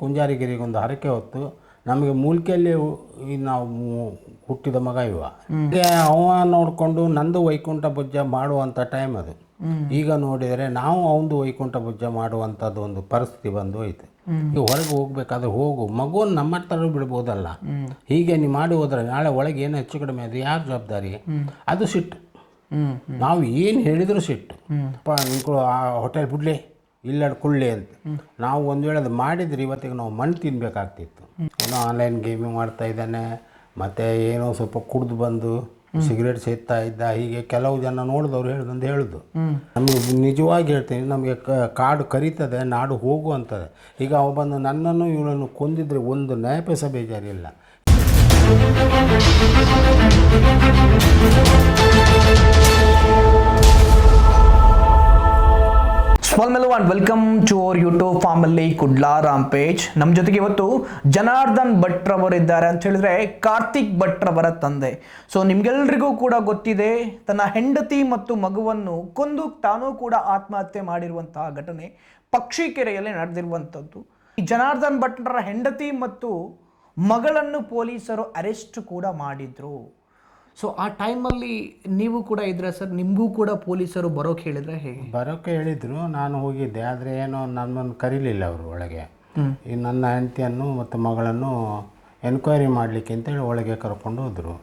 ಕುಂಜಾರಿಗಿರಿಗೊಂದು ಹರಕೆ ಹೊತ್ತು ನಮಗೆ ಮೂಲ್ಕೆಯಲ್ಲಿ ನಾವು ಹುಟ್ಟಿದ ಮಗ ಇವ. ಅವ ನೋಡಿಕೊಂಡು ನಂದು ವೈಕುಂಠ ಭುಜ ಮಾಡುವಂಥ ಟೈಮ್ ಅದು. ಈಗ ನೋಡಿದರೆ ನಾವು ಅವಂದು ವೈಕುಂಠ ಭುಜ ಮಾಡುವಂಥದ್ದು ಒಂದು ಪರಿಸ್ಥಿತಿ ಬಂದು ಹೋಯ್ತು. ಈಗ ಹೊರಗೆ ಹೋಗ್ಬೇಕಾದ್ರೆ ಹೋಗು, ಮಗುವನ್ನು ನಮ್ಮ ಹತ್ರ ಬಿಡ್ಬೋದಲ್ಲ. ಹೀಗೆ ನೀವು ಮಾಡಿ ಹೋದ್ರೆ ನಾಳೆ ಒಳಗೆ ಏನು ಹೆಚ್ಚು ಕಡಿಮೆ ಅದು ಯಾರು ಜವಾಬ್ದಾರಿ? ಅದು ಸಿಟ್ಟು. ನಾವು ಏನು ಹೇಳಿದ್ರು ಸಿಟ್ಟು. ನಿಂತ್ಕೊಳ್ಳೋ ಆ ಹೋಟೆಲ್ ಬಿಡ್ಲಿ ಇಲ್ಲ ಕುಳ್ಳಿ ಅಂತ ನಾವು ಒಂದು ವೇಳೆ ಅದು ಮಾಡಿದ್ರೆ ಇವತ್ತಿಗೆ ನಾವು ಮಣ್ಣು ತಿನ್ನಬೇಕಾಗ್ತಿತ್ತು. ಏನೋ ಆನ್ಲೈನ್ ಗೇಮಿಂಗ್ ಮಾಡ್ತಾ ಇದ್ದಾನೆ, ಮತ್ತು ಏನೋ ಸ್ವಲ್ಪ ಕುಡಿದು ಬಂದು ಸಿಗರೇಟ್ ಸೇದ್ತಾ ಇದ್ದ. ಹೀಗೆ ಕೆಲವು ಜನ ನೋಡಿದವ್ರು ಹೇಳೋದು ನಮಗೆ ನಿಜವಾಗಿ ಹೇಳ್ತೀನಿ, ನಮಗೆ ಕಾಡು ಕರೀತದೆ, ನಾಡು ಹೋಗು ಅಂತದೆ. ಈಗ ಅವ ಬಂದು ನನ್ನನ್ನು ಇವಳನ್ನು ಕೊಂದಿದ್ರೆ ಒಂದು ನಯ ಪೈಸೆ ಬೇಜಾರಿಲ್ಲ. Small mellow and welcome to our YouTube family Kudla rampage. ನಮ್ಮ ಜೊತೆಗೆ ಇವತ್ತು ಜನಾರ್ದನ್ ಭಟ್ರವರಿದ್ದಾರೆ ಅಂತ ಹೇಳಿದ್ರೆ ಕಾರ್ತಿಕ್ ಭಟ್ರವರ ತಂದೆ. ಸೊ ನಿಮ್ಗೆಲ್ರಿಗೂ ಕೂಡ ಗೊತ್ತಿದೆ, ತನ್ನ ಹೆಂಡತಿ ಮತ್ತು ಮಗುವನ್ನು ಕೊಂದು ತಾನೂ ಕೂಡ ಆತ್ಮಹತ್ಯೆ ಮಾಡಿರುವಂತಹ ಘಟನೆ ಪಕ್ಷಿಕೆರೆಯಲ್ಲಿ ನಡೆದಿರುವಂಥದ್ದು. ಈ ಜನಾರ್ದನ್ ಭಟ್ರ ಹೆಂಡತಿ ಮತ್ತು ಮಗಳನ್ನು ಪೊಲೀಸರು ಅರೆಸ್ಟ್ ಕೂಡ ಮಾಡಿದ್ರು. ಸೊ ಆ ಟೈಮಲ್ಲಿ ನೀವು ಕೂಡ ಇದ್ರೆ ಸರ್, ನಿಮಗೂ ಕೂಡ ಪೊಲೀಸರು ಬರೋಕೆ ಹೇಳಿದ್ರೆ ಹೇಗೆ? ಬರೋಕೆ ಹೇಳಿದರು, ನಾನು ಹೋಗಿದ್ದೆ. ಆದರೆ ಏನೋ ನನ್ನನ್ನು ಕರೀಲಿಲ್ಲ ಅವರು ಒಳಗೆ. ಈ ನನ್ನ ಹೆಂಡತಿಯನ್ನು ಮತ್ತು ಮಗಳನ್ನು ಎನ್ಕ್ವೈರಿ ಮಾಡಲಿಕ್ಕೆ ಅಂತೇಳಿ ಒಳಗೆ ಕರ್ಕೊಂಡು ಹೋದರು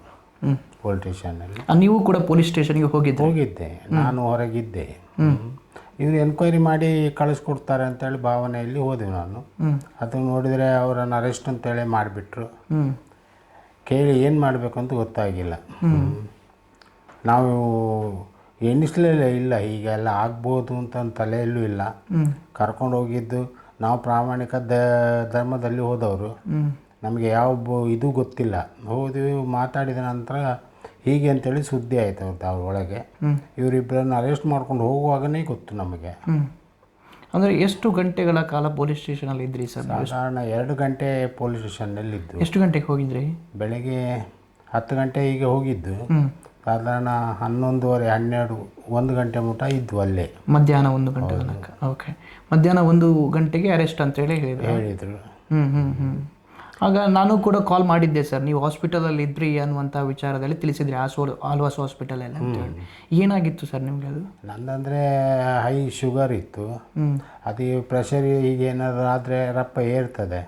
ಪೊಲೀಸ್ ಸ್ಟೇಷನಲ್ಲಿ. ನೀವು ಕೂಡ ಪೊಲೀಸ್ ಸ್ಟೇಷನ್ಗೆ ಹೋಗಿದ್ದೆ, ನಾನು ಹೊರಗಿದ್ದೆ. ಇವರು ಎನ್ಕ್ವೈರಿ ಮಾಡಿ ಕಳಿಸ್ಕೊಡ್ತಾರೆ ಅಂತೇಳಿ ಭಾವನೆಯಲ್ಲಿ ಹೋದೆವು ನಾನು. ಅದು ನೋಡಿದರೆ ಅವರನ್ನು ಅರೆಸ್ಟ್ ಅಂತೇಳಿ ಮಾಡಿಬಿಟ್ರು. ಕೇಳಿ ಏನು ಮಾಡಬೇಕು ಅಂತ ಗೊತ್ತಾಗಿಲ್ಲ. ನಾವು ಎಣಿಸ್ಲೇ ಇಲ್ಲ ಹೀಗೆಲ್ಲ ಆಗ್ಬೋದು ಅಂತ ತಲೆಯಲ್ಲೂ ಇಲ್ಲ. ಕರ್ಕೊಂಡು ಹೋಗಿದ್ದು ನಾವು ಪ್ರಾಮಾಣಿಕ ಧರ್ಮದಲ್ಲಿ ಹೋದವರು, ನಮಗೆ ಯಾವ ಇದು ಗೊತ್ತಿಲ್ಲ. ಹೋದ್ವಿ, ಮಾತಾಡಿದ ನಂತರ ಹೀಗೆ ಅಂತೇಳಿ ಸುದ್ದಿ ಆಯ್ತು ಅವ್ರ ಒಳಗೆ. ಇವರಿಬ್ಬರನ್ನು ಅರೆಸ್ಟ್ ಮಾಡ್ಕೊಂಡು ಹೋಗುವಾಗನೇ ಗೊತ್ತು ನಮಗೆ. ಅಂದರೆ ಎಷ್ಟು ಗಂಟೆಗಳ ಕಾಲ ಪೊಲೀಸ್ ಸ್ಟೇಷನಲ್ಲಿ ಇದ್ರಿ ಸರ್? ಸಾಧಾರಣ 2 ಗಂಟೆ ಪೊಲೀಸ್ ಸ್ಟೇಷನ್ನಲ್ಲಿ ಇದ್ದು. ಎಷ್ಟು ಗಂಟೆಗೆ ಹೋಗಿದ್ರಿ? ಬೆಳಗ್ಗೆ 10 ಗಂಟೆ ಹೀಗೆ ಹೋಗಿದ್ದು. ಸಾಧಾರಣ 11:30, 12, 1 ಗಂಟೆ ಮುಟ ಇದ್ವು ಅಲ್ಲೇ. ಮಧ್ಯಾಹ್ನ 1 ಗಂಟೆ ತನಕ. ಓಕೆ, ಮಧ್ಯಾಹ್ನ 1 ಗಂಟೆಗೆ ಅರೆಸ್ಟ್ ಅಂತೇಳಿ ಹೇಳಿದರು. ಆಗ ನಾನು ಕೂಡ ಕಾಲ್ ಮಾಡಿದ್ದೆ ಸರ್, ನೀವು ಹಾಸ್ಪಿಟಲಲ್ಲಿ ಇದ್ರಿ ಅನ್ನುವಂಥ ವಿಚಾರದಲ್ಲಿ ತಿಳಿಸಿದ್ರಿ, ಆಲ್ವಾಸ್ ಹಾಸ್ಪಿಟಲಲ್ಲಿ ಅಂತೇಳಿ. ಏನಾಗಿತ್ತು ಸರ್ ನಿಮಗೆ? ಅದು ನಂದಂದರೆ ಹೈ ಶುಗರ್ ಇತ್ತು. ಅದು ಪ್ರೆಷರ್ ಈಗ ಏನಾದರೂ ಆದರೆ ರಪ್ಪ ಏರ್ತದೆ.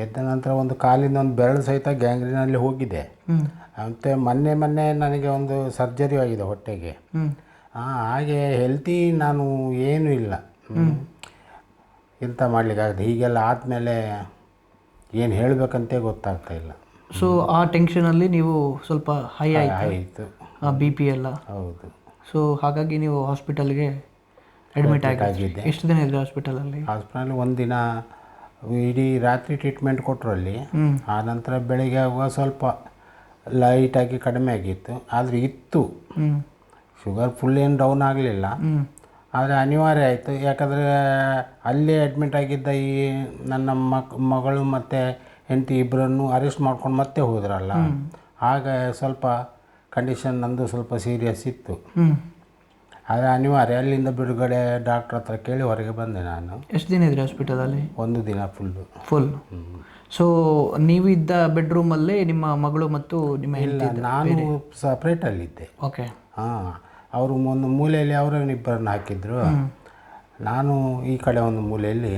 ಎದ್ದ ನಂತರ ಒಂದು ಕಾಲಿಂದ ಒಂದು ಬೆರಳು ಸಹಿತ ಗ್ಯಾಂಗ್ರೀನಲ್ಲಿ ಹೋಗಿದೆ. ಮತ್ತು ಮೊನ್ನೆ ನನಗೆ ಒಂದು ಸರ್ಜರಿ ಆಗಿದೆ ಹೊಟ್ಟೆಗೆ. ಹಾಗೆ ಹೆಲ್ತಿ ನಾನು ಏನೂ ಇಲ್ಲ, ಎಂತ ಮಾಡಲಿಕ್ಕಾಗುತ್ತೆ. ಹೀಗೆಲ್ಲ ಆದಮೇಲೆ ಏನು ಹೇಳಬೇಕಂತೆ ಗೊತ್ತಾಗ್ತಾ ಇಲ್ಲ. ಸೊ ಆ ಟೆನ್ಷನಲ್ಲಿ ನೀವು ಸ್ವಲ್ಪ ಹೈ ಆಯಿತು, ಬಿ ಪಿ ಎಲ್ಲ. ಹೌದು. ಸೊ ಹಾಗಾಗಿ ನೀವು ಹಾಸ್ಪಿಟಲ್ಗೆ ಅಡ್ಮಿಟ್ ಆಗಿದ್ದೆ. ಎಷ್ಟು ದಿನ ಇದ್ರಿ ಹಾಸ್ಪಿಟಲಲ್ಲಿ? 1 ದಿನ ಇಡೀ ರಾತ್ರಿ ಟ್ರೀಟ್ಮೆಂಟ್ ಕೊಟ್ಟರು ಅಲ್ಲಿ. ಆ ನಂತರ ಬೆಳಿಗ್ಗೆ ಆಗುವಾಗ ಸ್ವಲ್ಪ ಲೈಟಾಗಿ ಕಡಿಮೆ ಆಗಿತ್ತು. ಆದರೆ ಇತ್ತು ಶುಗರ್, ಫುಲ್ ಏನು ಡೌನ್ ಆಗಲಿಲ್ಲ. ಆದರೆ ಅನಿವಾರ್ಯ ಆಯಿತು, ಯಾಕಂದರೆ ಅಲ್ಲೇ ಅಡ್ಮಿಟ್ ಆಗಿದ್ದ ಈ ನನ್ನ ಮಗಳು ಮತ್ತು ಹೆಂಡತಿ ಇಬ್ಬರನ್ನು ಅರೆಸ್ಟ್ ಮಾಡ್ಕೊಂಡು ಮತ್ತೆ ಹೋದ್ರಲ್ಲ. ಆಗ ಸ್ವಲ್ಪ ಕಂಡೀಷನ್ ನಂದು ಸ್ವಲ್ಪ ಸೀರಿಯಸ್ ಇತ್ತು. ಆದರೆ ಅನಿವಾರ್ಯ ಅಲ್ಲಿಂದ ಬಿಡುಗಡೆ ಡಾಕ್ಟ್ರ್ ಹತ್ರ ಕೇಳಿ ಹೊರಗೆ ಬಂದೆ ನಾನು. ಎಷ್ಟು ದಿನ ಇದ್ರಿ ಹಾಸ್ಪಿಟಲಲ್ಲಿ? 1 ದಿನ ಫುಲ್. ಸೊ ನೀವು ಇದ್ದ ಬೆಡ್ರೂಮಲ್ಲೇ ನಿಮ್ಮ ಮಗಳು ಮತ್ತು ನಿಮ್ಮ ಹೆಂಡತಿ? ನಾನು ಸಪ್ರೇಟಲ್ಲಿದ್ದೆ. ಓಕೆ. ಅವರು ಒಂದು ಮೂಲೆಯಲ್ಲಿ ಅವರನ್ನಿಬ್ಬರನ್ನು ಹಾಕಿದ್ರು, ನಾನು ಈ ಕಡೆ ಒಂದು ಮೂಲೆಯಲ್ಲಿ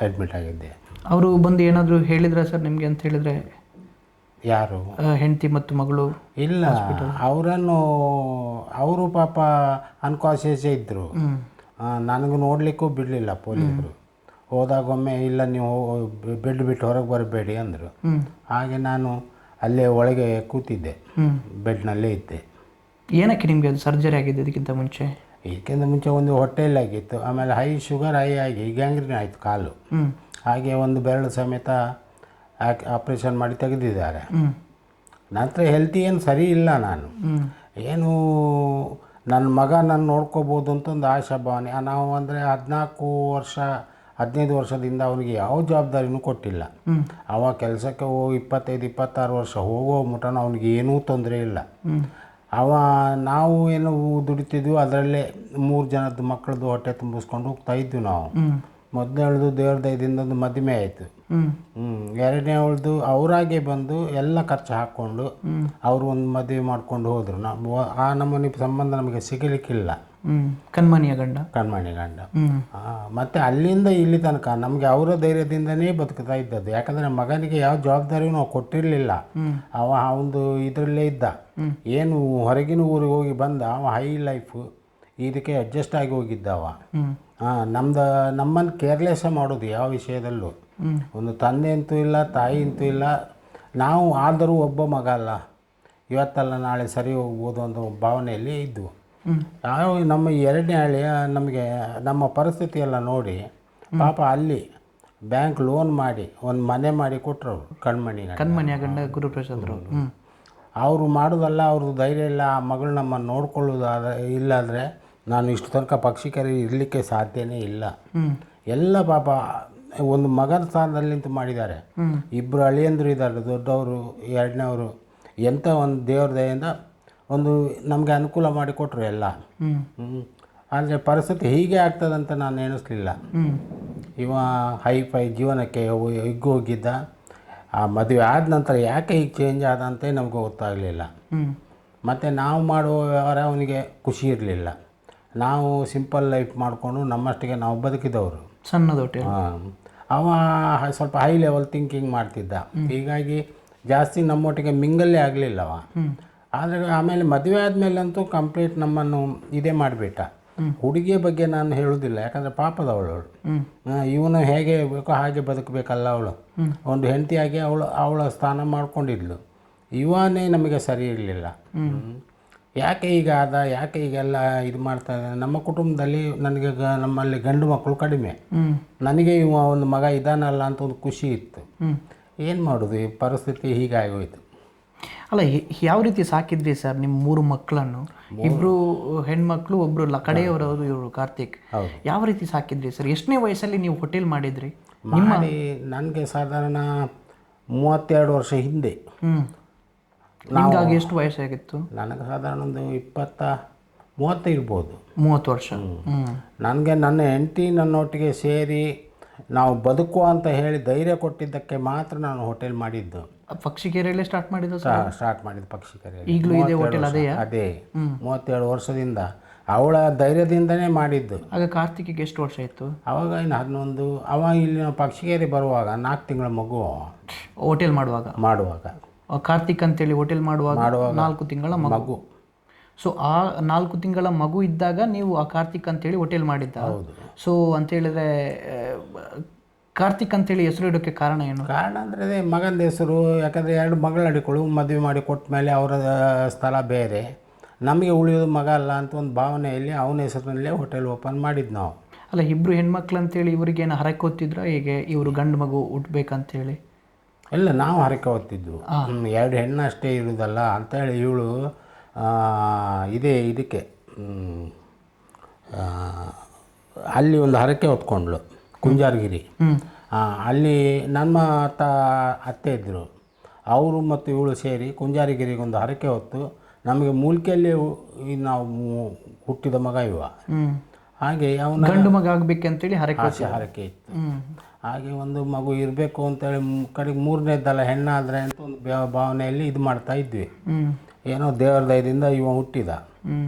ಅಡ್ಮಿಟ್ ಆಗಿದ್ದೆ. ಅವರು ಬಂದು ಏನಾದರೂ ಹೇಳಿದ್ರ ಸರ್ ನಿಮಗೆ ಅಂತ ಹೇಳಿದರೆ? ಯಾರು? ಹೆಂಡತಿ ಮತ್ತು ಮಗಳು? ಇಲ್ಲ, ಅವರು ಪಾಪ ಅನ್ಕಾನ್ಶಿಯಸ್ ಇದ್ದರು. ನನಗೂ ನೋಡಲಿಕ್ಕೂ ಬಿಡಲಿಲ್ಲ ಪೊಲೀಸರು. ಹೋದಾಗೊಮ್ಮೆ ಇಲ್ಲ ನೀವು ಬೆಡ್ ಬಿಟ್ಟು ಹೊರಗೆ ಬರಬೇಡಿ ಅಂದರು. ಹಾಗೆ ನಾನು ಅಲ್ಲೇ ಒಳಗೆ ಕೂತಿದ್ದೆ, ಬೆಡ್ನಲ್ಲೇ ಇದ್ದೆ. ಏನಕ್ಕೆ ನಿಮಗೆ ಅದು ಸರ್ಜರಿ ಆಗಿದೆ ಇದಕ್ಕಿಂತ ಮುಂಚೆ? ಇದಕ್ಕಿಂತ ಮುಂಚೆ ಒಂದು ಹೊಟ್ಟೆಯಲ್ಲಾಗಿತ್ತು, ಆಮೇಲೆ ಹೈ ಶುಗರ್ ಆಗಿ ಗ್ಯಾಂಗ್ರೀನ್ ಆಯಿತು ಕಾಲು. ಹಾಗೆ ಒಂದು ಬೆರಳು ಸಮೇತ ಆಪ್ರೇಷನ್ ಮಾಡಿ ತೆಗೆದಿದ್ದಾರೆ. ನಂತರ ಹೆಲ್ತಿ ಏನು ಸರಿ ಇಲ್ಲ. ನಾನು ಏನು ನನ್ನ ಮಗ ನಾನು ನೋಡ್ಕೋಬೋದು ಅಂತ ಒಂದು ಆಶಾಭಾವನೆ. ನಾವು ಅಂದರೆ 15 ವರ್ಷದಿಂದ ಅವನಿಗೆ ಯಾವ ಜವಾಬ್ದಾರಿನೂ ಕೊಟ್ಟಿಲ್ಲ. ಅವ ಕೆಲಸಕ್ಕೆ 25-26 ವರ್ಷ ಹೋಗೋ ಮುಟನ ಅವನಿಗೆ ಏನೂ ತೊಂದರೆ ಇಲ್ಲ. ನಾವು ಏನು ದುಡಿತಿದ್ವಿ, ಅದರಲ್ಲೇ 3 ಜನದ ಮಕ್ಕಳದ್ದು ಹೊಟ್ಟೆ ತುಂಬಿಸ್ಕೊಂಡು ಹೋಗ್ತಾ ಇದ್ವಿ ನಾವು. ಮೊದಲನೇಳ್ದು ದೇವ್ರ ದಯದಿಂದ ಒಂದು ಮದುವೆ ಆಯಿತು. ಎರಡನೇ ಅವಳದು ಅವರಾಗೆ ಬಂದು ಎಲ್ಲ ಖರ್ಚು ಹಾಕ್ಕೊಂಡು ಅವರು ಒಂದು ಮದುವೆ ಮಾಡ್ಕೊಂಡು ಹೋದರು. ಆ ನಮ್ಮನೆ ಸಂಬಂಧ ನಮಗೆ ಸಿಗಲಿಕ್ಕಿಲ್ಲ. ಕಣ್ಮಣಿ ಗಂಡ. ಮತ್ತು ಅಲ್ಲಿಂದ ಇಲ್ಲಿ ತನಕ ನಮಗೆ ಅವರ ಧೈರ್ಯದಿಂದನೇ ಬದುಕ್ತಾ ಇದ್ದದ್ದು. ಯಾಕಂದರೆ ಮಗನಿಗೆ ಯಾವ ಜವಾಬ್ದಾರಿಯೂ ನಾವು ಕೊಟ್ಟಿರಲಿಲ್ಲ. ಅವ ಒಂದು ಇದರಲ್ಲೇ ಇದ್ದ. ಏನು ಹೊರಗಿನ ಊರಿಗೆ ಹೋಗಿ ಬಂದ ಅವ ಹೈ ಲೈಫು ಇದಕ್ಕೆ ಅಡ್ಜಸ್ಟ್ ಆಗಿ ಹೋಗಿದ್ದವ. ನಮ್ಮನ್ನು ಕೇರ್ಲೆಸ್ ಮಾಡೋದು ಯಾವ ವಿಷಯದಲ್ಲೂ. ಒಂದು ತಂದೆ ಅಂತೂ ಇಲ್ಲ, ತಾಯಿ ಅಂತೂ ಇಲ್ಲ. ನಾವು ಆದರೂ ಒಬ್ಬ ಮಗ ಅಲ್ಲ, ಇವತ್ತಲ್ಲ ನಾಳೆ ಸರಿ ಹೋಗ್ಬೋದು ಅನ್ನೋ ಭಾವನೆಯಲ್ಲಿ ಇದ್ವು. ನಮ್ಮ ಎರಡನೇ ಹಳ್ಳಿಯ ನಮಗೆ ನಮ್ಮ ಪರಿಸ್ಥಿತಿ ಎಲ್ಲ ನೋಡಿ ಪಾಪ ಅಲ್ಲಿ ಬ್ಯಾಂಕ್ ಲೋನ್ ಮಾಡಿ ಒಂದು ಮನೆ ಮಾಡಿ ಕೊಟ್ಟರು. ಕಣ್ಮಣಿಯ ಗಂಡ ಗುರುಪ್ರಸಾದ್ರು. ಅವರು ಮಾಡೋದಲ್ಲ, ಅವ್ರದ್ದು ಧೈರ್ಯ ಇಲ್ಲ. ಆ ಮಗಳು ನಮ್ಮನ್ನು ನೋಡ್ಕೊಳ್ಳೋದಾದ್ರೆ ಇಲ್ಲಾಂದರೆ ನಾನು ಇಷ್ಟು ತನಕ ಪಕ್ಷಿಕರಿ ಇರಲಿಕ್ಕೆ ಸಾಧ್ಯನೇ ಇಲ್ಲ. ಎಲ್ಲ ಪಾಪ ಒಂದು ಮಗನ ಸ್ಥಾನದಲ್ಲಿ ನಿಂತು ಮಾಡಿದ್ದಾರೆ. ಇಬ್ಬರು ಅಳಿಯಂದರು ಇದ್ದಾರೆ, ದೊಡ್ಡವರು, ಎರಡನೇವರು. ಎಂಥ ಒಂದು ದೇವ್ರ ದಯೆಯಿಂದ ಒಂದು ನಮಗೆ ಅನುಕೂಲ ಮಾಡಿಕೊಟ್ರು ಎಲ್ಲ. ಆದರೆ ಪರಿಸ್ಥಿತಿ ಹೀಗೆ ಆಗ್ತದಂತ ನಾನು ಎಣಿಸ್ಲಿಲ್ಲ. ಇವ ಹೈಫೈ ಜೀವನಕ್ಕೆ ಹಿಗ್ಗೋಗಿದ್ದ. ಆ ಮದುವೆ ಆದ ನಂತರ ಯಾಕೆ ಹೀಗೆ ಚೇಂಜ್ ಆದಂತೆ ನಮಗೆ ಗೊತ್ತಾಗಲಿಲ್ಲ. ಮತ್ತು ನಾವು ಮಾಡುವ ವ್ಯವಹಾರ ಅವನಿಗೆ ಖುಷಿ ಇರಲಿಲ್ಲ. ನಾವು ಸಿಂಪಲ್ ಲೈಫ್ ಮಾಡಿಕೊಂಡು ನಮ್ಮಷ್ಟಿಗೆ ನಾವು ಬದುಕಿದವರು. ಸಣ್ಣದು ಅವ ಸ್ವಲ್ಪ ಹೈ ಲೆವೆಲ್ ಥಿಂಕಿಂಗ್ ಮಾಡ್ತಿದ್ದ. ಹೀಗಾಗಿ ಜಾಸ್ತಿ ನಮ್ಮೊಟ್ಟಿಗೆ ಮಿಂಗಲ್ಲೇ ಆಗಲಿಲ್ಲ ಅವ. ಆದರೆ ಆಮೇಲೆ ಮದುವೆ ಆದಮೇಲಂತೂ ಕಂಪ್ಲೀಟ್ ನಮ್ಮನ್ನು ಇದೇ ಮಾಡಿಬಿಟ್ಟ. ಹುಡುಗಿಯ ಬಗ್ಗೆ ನಾನು ಹೇಳೋದಿಲ್ಲ, ಯಾಕಂದರೆ ಪಾಪದವಳು. ಇವನು ಹೇಗೆ ಬೇಕೋ ಹಾಗೆ ಬದುಕಬೇಕಲ್ಲ ಅವಳು. ಒಂದು ಹೆಂಡತಿಯಾಗಿ ಅವಳ ಸ್ಥಾನ ಮಾಡ್ಕೊಂಡಿದ್ಲು. ಇವನೇ ನಮಗೆ ಸರಿ ಇರಲಿಲ್ಲ. ಯಾಕೆ ಈಗ ಆದ, ಯಾಕೆ ಈಗೆಲ್ಲ ಇದು ಮಾಡ್ತಾ ಇದ್ದಾನೆ. ನಮ್ಮ ಕುಟುಂಬದಲ್ಲಿ ನನಗೆ ನಮ್ಮಲ್ಲಿ ಗಂಡು ಮಕ್ಕಳು ಕಡಿಮೆ. ನನಗೆ ಇವ ಒಂದು ಮಗ ಇದಾನಲ್ಲ ಅಂತ ಒಂದು ಖುಷಿ ಇತ್ತು. ಏನು ಮಾಡೋದು, ಈ ಪರಿಸ್ಥಿತಿ ಹೀಗಾಗೋಯ್ತು. ಅಲ್ಲ, ಯಾವ ರೀತಿ ಸಾಕಿದ್ರಿ ಸರ್ ನಿಮ್ಮ 3 ಮಕ್ಕಳನ್ನು? ಇಬ್ಬರು ಹೆಣ್ಮಕ್ಳು, ಒಬ್ಬರು ಕಡೆಯವರವರು, ಇವರು ಕಾರ್ತಿಕ್. ಯಾವ ರೀತಿ ಸಾಕಿದ್ರಿ ಸರ್? ಎಷ್ಟನೇ ವಯಸ್ಸಲ್ಲಿ ನೀವು ಹೋಟೆಲ್ ಮಾಡಿದ್ರಿ? ಮಾಡಿ ನನಗೆ ಸಾಧಾರಣ 32 ವರ್ಷ ಹಿಂದೆ. ನಿಮ್ಗಾಗಿ ಎಷ್ಟು ವಯಸ್ಸಾಗಿತ್ತು? ನನಗೆ ಸಾಧಾರಣ ಒಂದು 30 ಇರ್ಬೋದು. 30 ವರ್ಷ. ನನಗೆ ನನ್ನ ಹೆಂಡತಿ ನನ್ನೊಟ್ಟಿಗೆ ಸೇರಿ ನಾವು ಬದುಕುವ ಅಂತ ಹೇಳಿ ಧೈರ್ಯ ಕೊಟ್ಟಿದ್ದಕ್ಕೆ ಮಾತ್ರ ನಾನು ಹೋಟೆಲ್ ಮಾಡಿದ್ದು. ಪಕ್ಷಿಕೆರೆಯಲ್ಲೇ ಸ್ಟಾರ್ಟ್ ಮಾಡಿದ್ದು ಪಕ್ಷಿಕೆರೆ. ಈಗಲೂ ಇದೆ ಹೋಟೆಲ್? ಅದೇ 32 ವರ್ಷದಿಂದ ಅವಳ ಧೈರ್ಯದಿಂದನೇ ಮಾಡಿದ್ದು. ಆಗ ಕಾರ್ತಿಕಿಗೆ ಎಷ್ಟು ವರ್ಷ ಇತ್ತು? ಅವಾಗ ಇನ್ನು 11. ಅವ ಇಲ್ಲಿ ಪಕ್ಷಿಕೆರೆ ಬರುವಾಗ 4 ತಿಂಗಳ ಮಗು. ಹೋಟೆಲ್ ಮಾಡುವಾಗ ಕಾರ್ತಿಕ್ ಅಂತೇಳಿ ಹೋಟೆಲ್ ಮಾಡುವಾಗ 4 ತಿಂಗಳ ಮಗು. ಸೊ ಆ 4 ತಿಂಗಳ ಮಗು ಇದ್ದಾಗ ನೀವು ಆ ಕಾರ್ತಿಕ್ ಅಂತೇಳಿ ಹೋಟೆಲ್ ಮಾಡಿದ್ದ. ಸೊ ಅಂತೇಳಿದ್ರೆ ಕಾರ್ತಿಕ್ ಅಂತೇಳಿ ಹೆಸರು ಇಡೋಕ್ಕೆ ಕಾರಣ ಏನು? ಕಾರಣ ಅಂದರೆ ಅದೇ ಮಗನ ಹೆಸರು. ಯಾಕಂದರೆ 2 ಮಗಳ ಅಡಿಗಳು ಮದುವೆ ಮಾಡಿ ಕೊಟ್ಟ ಮೇಲೆ ಅವರ ಸ್ಥಳ ಬೇರೆ, ನಮಗೆ ಉಳಿಯೋದು ಮಗ ಅಲ್ಲ ಅಂತ ಒಂದು ಭಾವನೆಯಲ್ಲಿ ಅವನ ಹೆಸರಿನಲ್ಲೇ ಹೋಟೆಲ್ ಓಪನ್ ಮಾಡಿದ್ದು ನಾವು. ಅಲ್ಲ, ಇಬ್ಬರು ಹೆಣ್ಮಕ್ಳು ಅಂತೇಳಿ ಇವರಿಗೇನು ಹರಕೆ ಹೊತ್ತಿದ್ರ ಹೇಗೆ? ಇವರು ಗಂಡು ಮಗು ಹುಟ್ಟಬೇಕಂತೇಳಿ? ಇಲ್ಲ, ನಾವು ಹರಕೆ ಹೊತ್ತಿದ್ದು. 2 ಹೆಣ್ಣು ಅಷ್ಟೇ ಇರೋದಲ್ಲ ಅಂತೇಳಿ ಇವಳು ಇದಕ್ಕೆ ಅಲ್ಲಿ ಒಂದು ಹರಕೆ ಹೊತ್ಕೊಂಡ್ಳು, ಕುಂಜಾರಗಿರಿ. ಅಲ್ಲಿ ನಮ್ಮ ಅತ್ತೆ ಇದ್ದರು. ಅವರು ಮತ್ತು ಇವಳು ಸೇರಿ ಕುಂಜಾರಗಿರಿಗೆ ಒಂದು ಹರಕೆ ಹೊತ್ತು ನಮಗೆ ಮೂಲಿಕೆಯಲ್ಲಿ ನಾವು ಹುಟ್ಟಿದ ಮಗ ಇವ. ಹಾಗೆ ಅವನ ಗಂಡು ಮಗ ಆಗಬೇಕಂತೇಳಿ ಹರಕೆ ಇತ್ತು. ಹಾಗೆ ಒಂದು ಮಗು ಇರಬೇಕು ಅಂತೇಳಿ ಕಡೆಗೆ 3ನೇದ್ದಲ್ಲ ಹೆಣ್ಣಾದರೆ ಅಂತ ಒಂದು ಭಾವನೆಯಲ್ಲಿ ಇದು ಮಾಡ್ತಾ ಇದ್ವಿ. ಏನೋ ದೇವರ ದಯದಿಂದ ಇವ ಹುಟ್ಟಿದ.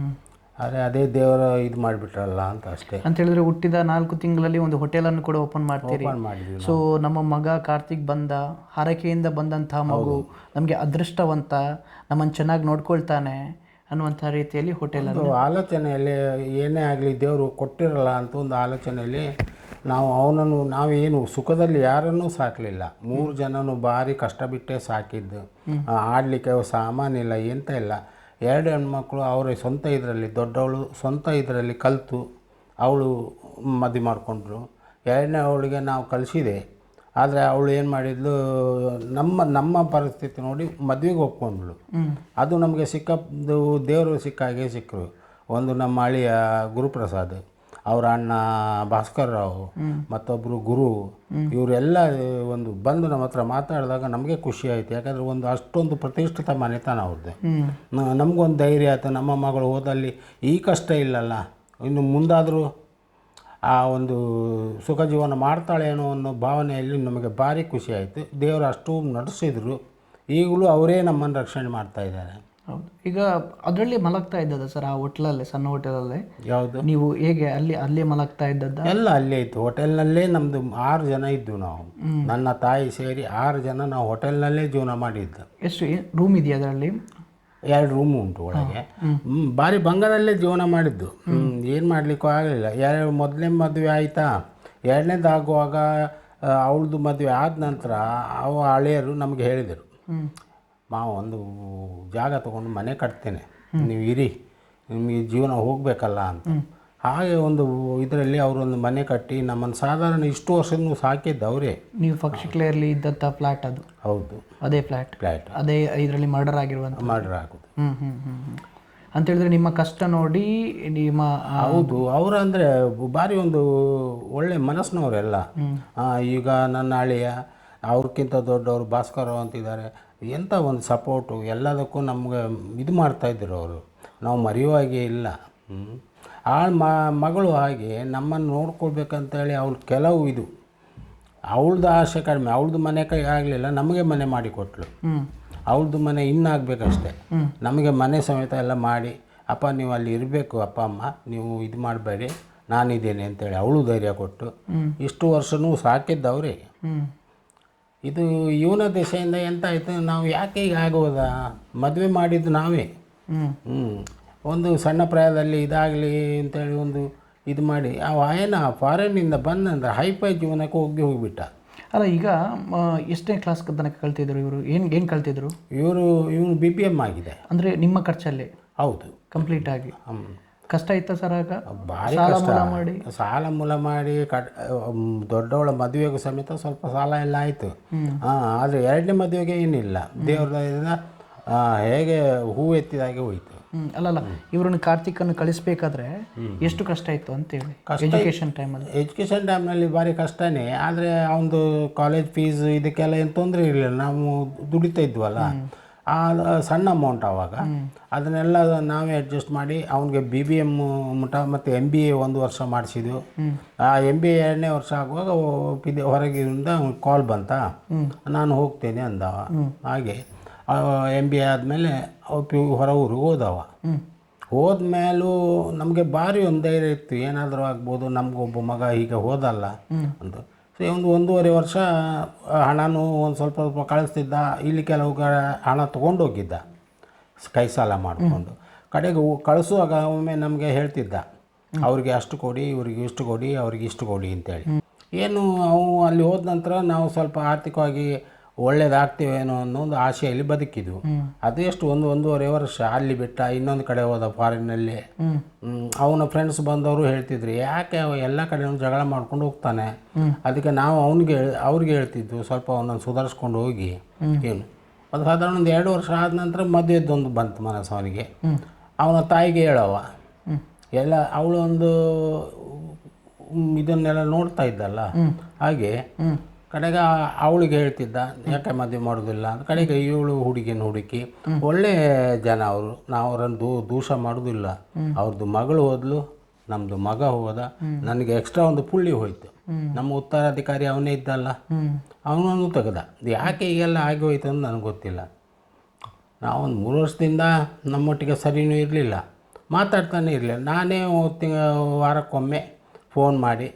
ಆದರೆ ಅದೇ ದೇವರ ಇದು ಮಾಡಿಬಿಟ್ರಲ್ಲ ಅಂತ ಅಷ್ಟೇ. ಅಂತ ಹೇಳಿದ್ರೆ ಹುಟ್ಟಿದ 4 ತಿಂಗಳಲ್ಲಿ ಒಂದು ಹೋಟೆಲನ್ನು ಕೂಡ ಓಪನ್ ಮಾಡ್ತೀರಿ. ಮಾಡಿದ್ವಿ. ಸೊ ನಮ್ಮ ಮಗ ಕಾರ್ತಿಕ್ ಬಂದ, ಹರಕೆಯಿಂದ ಬಂದಂತಹ ಮಗು ನಮಗೆ ಅದೃಷ್ಟವಂತ, ನಮ್ಮನ್ನು ಚೆನ್ನಾಗಿ ನೋಡ್ಕೊಳ್ತಾನೆ ಅನ್ನುವಂಥ ರೀತಿಯಲ್ಲಿ ಹೋಟೆಲ್ ಆಲೋಚನೆಯಲ್ಲಿ ಏನೇ ಆಗಲಿ ದೇವರು ಕೊಟ್ಟಿರಲ್ಲ ಅಂತ ಒಂದು ಆಲೋಚನೆಯಲ್ಲಿ ನಾವೇನು ಸುಖದಲ್ಲಿ ಯಾರನ್ನೂ ಸಾಕಲಿಲ್ಲ. 3 ಜನನು ಭಾರಿ ಕಷ್ಟ ಬಿಟ್ಟೇ ಸಾಕಿದ್ದು. ಆಡಲಿಕ್ಕೆ ಸಾಮಾನಿಲ್ಲ, ಎಂತ ಇಲ್ಲ. 2 ಹೆಣ್ಮಕ್ಳು ಅವರ ಸ್ವಂತ ಇದರಲ್ಲಿ, ದೊಡ್ಡವಳು ಸ್ವಂತ ಇದರಲ್ಲಿ ಕಲಿತು ಅವಳು ಮದುವೆ ಮಾಡಿಕೊಂಡ್ರು. 2ನೇ ಅವಳಿಗೆ ನಾವು ಕಲಿಸಿದೆ. ಆದರೆ ಅವಳು ಏನು ಮಾಡಿದ್ಲು, ನಮ್ಮ ಪರಿಸ್ಥಿತಿ ನೋಡಿ ಮದುವೆಗೆ ಒಪ್ಕೊಂಡ್ಳು. ಅದು ನಮಗೆ ಸಿಕ್ಕದ್ದು ದೇವರು ಸಿಕ್ಕಾಗೆ ಸಿಕ್ಕರು. ಒಂದು ನಮ್ಮ ಅಳಿಯ ಗುರುಪ್ರಸಾದ್, ಅವರ ಅಣ್ಣ ಭಾಸ್ಕರ್ ರಾವ್, ಮತ್ತೊಬ್ಬರು ಗುರು, ಇವರೆಲ್ಲ ಒಂದು ಬಂದು ನಮ್ಮ ಹತ್ರ ಮಾತಾಡಿದಾಗ ನಮಗೆ ಖುಷಿ ಆಯಿತು. ಯಾಕಂದರೆ ಅಷ್ಟೊಂದು ಪ್ರತಿಷ್ಠಿತ ಮನೆತನ ಅವ್ರದ್ದು. ನಮಗೊಂದು ಧೈರ್ಯ ಆಯಿತು, ನಮ್ಮ ಮಗಳು ಹೋದಲ್ಲಿ ಈ ಕಷ್ಟ ಇಲ್ಲಲ್ಲ, ಇನ್ನು ಮುಂದಾದರೂ ಆ ಒಂದು ಸುಖ ಜೀವನ ಮಾಡ್ತಾಳೆ ಅನ್ನೋ ಅನ್ನೋ ಭಾವನೆಯಲ್ಲಿ ನಮಗೆ ಭಾರಿ ಖುಷಿ ಆಯಿತು. ದೇವರು ಅಷ್ಟು ನಡೆಸಿದ್ರು. ಈಗಲೂ ಅವರೇ ನಮ್ಮನ್ನು ರಕ್ಷಣೆ ಮಾಡ್ತಾ ಇದ್ದಾರೆ. ಹೌದು. ಈಗ ಅದರಲ್ಲಿ ಮಲಗ್ತಾ ಇದ್ದದ ಸರ್, ಆ ಹೋಟ್ಲಲ್ಲೇ, ಸಣ್ಣ ಹೋಟೆಲಲ್ಲೇ? ಯಾವುದು? ನೀವು ಹೇಗೆ ಅಲ್ಲೇ ಮಲಗ್ತಾ ಇದ್ದದ್ದ? ಎಲ್ಲ ಅಲ್ಲೇ ಇತ್ತು. ಹೋಟೆಲ್ನಲ್ಲೇ ನಮ್ಮದು 6 ಜನ ಇದ್ದು ನಾವು, ನನ್ನ ತಾಯಿ ಸೇರಿ 6 ಜನ ನಾವು ಹೋಟೆಲ್ನಲ್ಲೇ ಜೀವನ ಮಾಡಿದ್ದು. ಎಷ್ಟು ರೂಮ್ ಇದೆಯಾ ಅದರಲ್ಲಿ? 2 ರೂಮ್ ಉಂಟು ಒಳಗೆ. ಭಾರಿ ಬಂಗಾರಲ್ಲೇ ಜೀವನ ಮಾಡಿದ್ದು. ಏನು ಮಾಡಲಿಕ್ಕೂ ಆಗಲಿಲ್ಲ. ಮೊದಲನೇ ಮದುವೆ ಆಯಿತಾ, 2ನೇದು ಆಗುವಾಗ ಅವಳದು ಮದುವೆ ಆದ ನಂತರ ಅವ ಹಳೆಯರು ನಮಗೆ ಹೇಳಿದರು, ಮಾವ ಒಂದು ಜಾಗ ತೊಗೊಂಡು ಮನೆ ಕಟ್ತೇನೆ, ನೀವು ಇರಿ, ನಿಮಗೆ ಜೀವನ ಹೋಗಬೇಕಲ್ಲ ಅಂತ. ಹಾಗೆ ಒಂದು ಇದರಲ್ಲಿ ಅವರೊಂದು ಮನೆ ಕಟ್ಟಿ ನಮ್ಮನ್ನು ಸಾಧಾರಣ ಇಷ್ಟು ವರ್ಷನೂ ಸಾಕಿದ್ದು ಅವರೇ. ನೀವು ಪಕ್ಷಿಕ್ಲೆಯಲ್ಲಿ ಇದ್ದಂಥ ಫ್ಲ್ಯಾಟ್ ಅದು? ಹೌದು, ಅದೇ ಫ್ಲ್ಯಾಟ್ ಅದೇ ಇದರಲ್ಲಿ ಮರ್ಡರ್ ಆಗಿರುವಂಥ? ಮರ್ಡರ್ ಆಗೋದು. ಅಂತ ಹೇಳಿದ್ರೆ ನಿಮ್ಮ ಕಷ್ಟ ನೋಡಿ ನಿಮ್ಮ... ಹೌದು, ಅವರು ಅಂದರೆ ಭಾರಿ ಒಂದು ಒಳ್ಳೆ ಮನಸ್ಸಿನವರೆಲ್ಲ. ಈಗ ನನ್ನ ಅಳಿಯ ಅವ್ರಿಗಿಂತ ದೊಡ್ಡವರು ಭಾಸ್ಕರ್ ಅಂತಿದ್ದಾರೆ. ಎಂಥ ಒಂದು ಸಪೋರ್ಟು ಎಲ್ಲದಕ್ಕೂ ನಮ್ಗೆ ಇದು ಮಾಡ್ತಾಯಿದ್ರು ಅವರು. ನಾವು ಮರೆಯುವಾಗೆ ಇಲ್ಲ. ಆ ಮಗಳು ಹಾಗೆ ನಮ್ಮನ್ನು ನೋಡ್ಕೊಳ್ಬೇಕಂತೇಳಿ ಅವಳು ಕೆಲವು ಇದು ಅವಳದು ಆಸೆ ಕಡಿಮೆ. ಅವಳದು ಮನೆ ಕೈ ಆಗಲಿಲ್ಲ, ನಮಗೆ ಮನೆ ಮಾಡಿ ಕೊಟ್ಟಳು. ಅವಳದು ಮನೆ ಇನ್ನಾಗಬೇಕಷ್ಟೆ. ನಮಗೆ ಮನೆ ಸಮೇತ ಎಲ್ಲ ಮಾಡಿ, ಅಪ್ಪ ನೀವು ಅಲ್ಲಿ ಇರಬೇಕು, ಅಪ್ಪ ಅಮ್ಮ ನೀವು ಇದು ಮಾಡಬೇಡಿ, ನಾನಿದ್ದೇನೆ ಅಂತೇಳಿ ಅವಳು ಧೈರ್ಯ ಕೊಟ್ಟು ಇಷ್ಟು ವರ್ಷವೂ ಸಾಕಿದ್ದವ್ರೆ. ಇದು ಇವನ ದೆಸೆಯಿಂದ ಎಂತ ಆಯಿತು, ನಾವು ಯಾಕೆ ಈಗ ಆಗೋದಾ, ಮದುವೆ ಮಾಡಿದ್ದು ನಾವೇ. ಒಂದು ಸಣ್ಣ ಪ್ರಾಯದಲ್ಲಿ ಇದಾಗಲಿ ಅಂತೇಳಿ ಒಂದು ಇದು ಮಾಡಿ ಏನು ಫಾರಿನ್ನಿಂದ ಬಂದಂದ್ರೆ ಹೈಫೈ ಜೀವನಕ್ಕೆ ಹೋಗಿಬಿಟ್ಟ. ಅಲ್ಲ, ಈಗ ಎಷ್ಟನೇ ಕ್ಲಾಸ್ ತನಕ ಕಲ್ತಿದ್ರು ಇವರು? ಏನು ಕಲ್ತಿದ್ರು ಇವರು BPM ಆಗಿದೆ. ಅಂದರೆ ನಿಮ್ಮ ಖರ್ಚಲ್ಲಿ? ಹೌದು, ಕಂಪ್ಲೀಟ್ ಆಗಿ. ಕಷ್ಟ ಇತ್ತ ಸರ್ ಆಗ? ಭಾರಿ ಕಷ್ಟ. ಸಾಲ ಮೂಲ ಮಾಡಿ ದೊಡ್ಡವಳ ಮದುವೆಗೂ ಸಮೇತ ಸ್ವಲ್ಪ ಸಾಲ ಎಲ್ಲ ಆಯಿತು. ಆದರೆ 2ನೇ ಮದುವೆಗೆ ಏನಿಲ್ಲ, ದೇವ್ರದಿಂದ ಹೇಗೆ ಹೂ ಎತ್ತಿದಾಗೆ ಹೋಯಿತು. ಅಲ್ಲಲ್ಲ, ಇವ್ರನ್ನ ಕಾರ್ತಿಕನ್ನು ಕಳಿಸ್ಬೇಕಾದ್ರೆ ಎಷ್ಟು ಕಷ್ಟ ಇತ್ತು ಅಂತೇಳಿ? ಎಜುಕೇಷನ್ ಟೈಮಲ್ಲಿ? ಎಜುಕೇಷನ್ ಟೈಮ್ನಲ್ಲಿ ಭಾರಿ ಕಷ್ಟನೇ. ಆದರೆ ಅವನದು ಕಾಲೇಜ್ ಫೀಸ್ ಇದಕ್ಕೆಲ್ಲ ಏನು ತೊಂದರೆ ಇರಲಿಲ್ಲ. ನಾವು ದುಡಿತಾ ಇದ್ವಲ್ಲ, ಆ ಸಣ್ಣ ಅಮೌಂಟ್ ಆವಾಗ ಅದನ್ನೆಲ್ಲ ನಾವೇ ಅಡ್ಜಸ್ಟ್ ಮಾಡಿ ಅವನಿಗೆ BBM ಮುಟ ಮತ್ತು MBA 1 ವರ್ಷ ಮಾಡಿಸಿದ್ವು. ಆ MBA 2ನೇ ವರ್ಷ ಆಗುವಾಗ ಹೊರಗಿಂದ ಕಾಲ್ ಬಂತ, ನಾನು ಹೋಗ್ತೇನೆ ಅಂದವ. ಹಾಗೆ MBA ಆದಮೇಲೆ ಹೊರ ಊರಿಗೆ ಹೋದವ. ಹೋದ್ಮೇಲೂ ನಮಗೆ ಭಾರಿ ಒಂದು ಧೈರ್ಯ ಇತ್ತು, ಏನಾದರೂ ಆಗ್ಬೋದು, ನಮಗೊಬ್ಬ ಮಗ ಈಗ ಹೋದಲ್ಲ ಅಂತ. ಸೊ ಒಂದು 1.5 ವರ್ಷ ಹಣನೂ ಒಂದು ಸ್ವಲ್ಪ ಸ್ವಲ್ಪ ಕಳಿಸ್ತಿದ್ದ. ಇಲ್ಲಿ ಕೆಲವು ಹಣ ತೊಗೊಂಡೋಗಿದ್ದ ಕೈ ಸಾಲ ಮಾಡಿಕೊಂಡು. ಕಡೆಗೆ ಕಳಿಸುವಾಗ ಒಮ್ಮೆ ನಮಗೆ ಹೇಳ್ತಿದ್ದ, ಅವ್ರಿಗೆ ಅಷ್ಟು ಕೊಡಿ, ಇವ್ರಿಗೆ ಇಷ್ಟು ಕೊಡಿ, ಅವ್ರಿಗೆ ಇಷ್ಟು ಕೊಡಿ ಅಂತೇಳಿ. ಏನು ಅವು ಅಲ್ಲಿ ಹೋದ ನಂತರ ನಾವು ಸ್ವಲ್ಪ ಆರ್ಥಿಕವಾಗಿ ಒಳ್ಳೇದಾಗ್ತೀವೇನೋ ಅನ್ನೋ ಒಂದು ಆಸೆಯಲ್ಲಿ ಬದುಕಿದ್ವು. ಅದು ಎಷ್ಟು 1.5 ವರ್ಷ ಅಲ್ಲಿ ಬಿಟ್ಟ ಇನ್ನೊಂದು ಕಡೆ ಹೋದ ಫಾರಿನ್ನಲ್ಲಿ. ಅವನ ಫ್ರೆಂಡ್ಸ್ ಬಂದವರು ಹೇಳ್ತಿದ್ರು, ಯಾಕೆ ಎಲ್ಲ ಕಡೆ ಜಗಳ ಮಾಡ್ಕೊಂಡು ಹೋಗ್ತಾನೆ, ಅದಕ್ಕೆ ನಾವು ಅವ್ರಿಗೆ ಹೇಳ್ತಿದ್ವು, ಸ್ವಲ್ಪ ಅವನನ್ನು ಸುಧಾರಿಸ್ಕೊಂಡು ಹೋಗಿ ಏನು. ಅದು ಸಾಧಾರಣ ಒಂದು 2 ವರ್ಷ ಆದ ನಂತರ ಮದುವೆದೊಂದು ಬಂತು ಮನಸ್ಸು ಅವನಿಗೆ. ಅವನ ತಾಯಿಗೆ ಹೇಳವ ಎಲ್ಲ, ಅವಳು ಒಂದು ಇದನ್ನೆಲ್ಲ ನೋಡ್ತಾ ಇದ್ದಲ್ಲ, ಹಾಗೆ ಕಡೆಗೆ ಅವಳಿಗೆ ಹೇಳ್ತಿದ್ದ, ಯಾಕೆ ಮದುವೆ ಮಾಡೋದಿಲ್ಲ ಅಂತ. ಕಡೆಗೆ ಇವಳು ಹುಡುಗಿನ ಹುಡುಕಿ ಒಳ್ಳೆ ಜನ ಅವರು, ನಾವು ಅವರನ್ನು ದೂಷ ಮಾಡೋದಿಲ್ಲ. ಅವ್ರದ್ದು ಮಗಳು ಹೋದ್ಲು, ನಮ್ಮದು ಮಗ ಹೋದ. ನನಗೆ ಎಕ್ಸ್ಟ್ರಾ ಒಂದು ಪುಳ್ಳಿ ಹೋಯ್ತು. ನಮ್ಮ ಉತ್ತರಾಧಿಕಾರಿ ಅವನೇ ಇದ್ದಲ್ಲ, ಅವನನ್ನು ತೆಗೆದ. ಯಾಕೆ ಈಗೆಲ್ಲ ಆಗಿ ಹೋಯ್ತು ಅಂತ ನನಗೆ ಗೊತ್ತಿಲ್ಲ. ನಾವೊಂದು 3 ವರ್ಷದಿಂದ ನಮ್ಮೊಟ್ಟಿಗೆ ಸರಿಯೂ ಇರಲಿಲ್ಲ, ಮಾತಾಡ್ತಾನೆ ಇರಲಿಲ್ಲ. ನಾನೇ ವಾರಕ್ಕೊಮ್ಮೆ ಫೋನ್ ಮಾಡಿ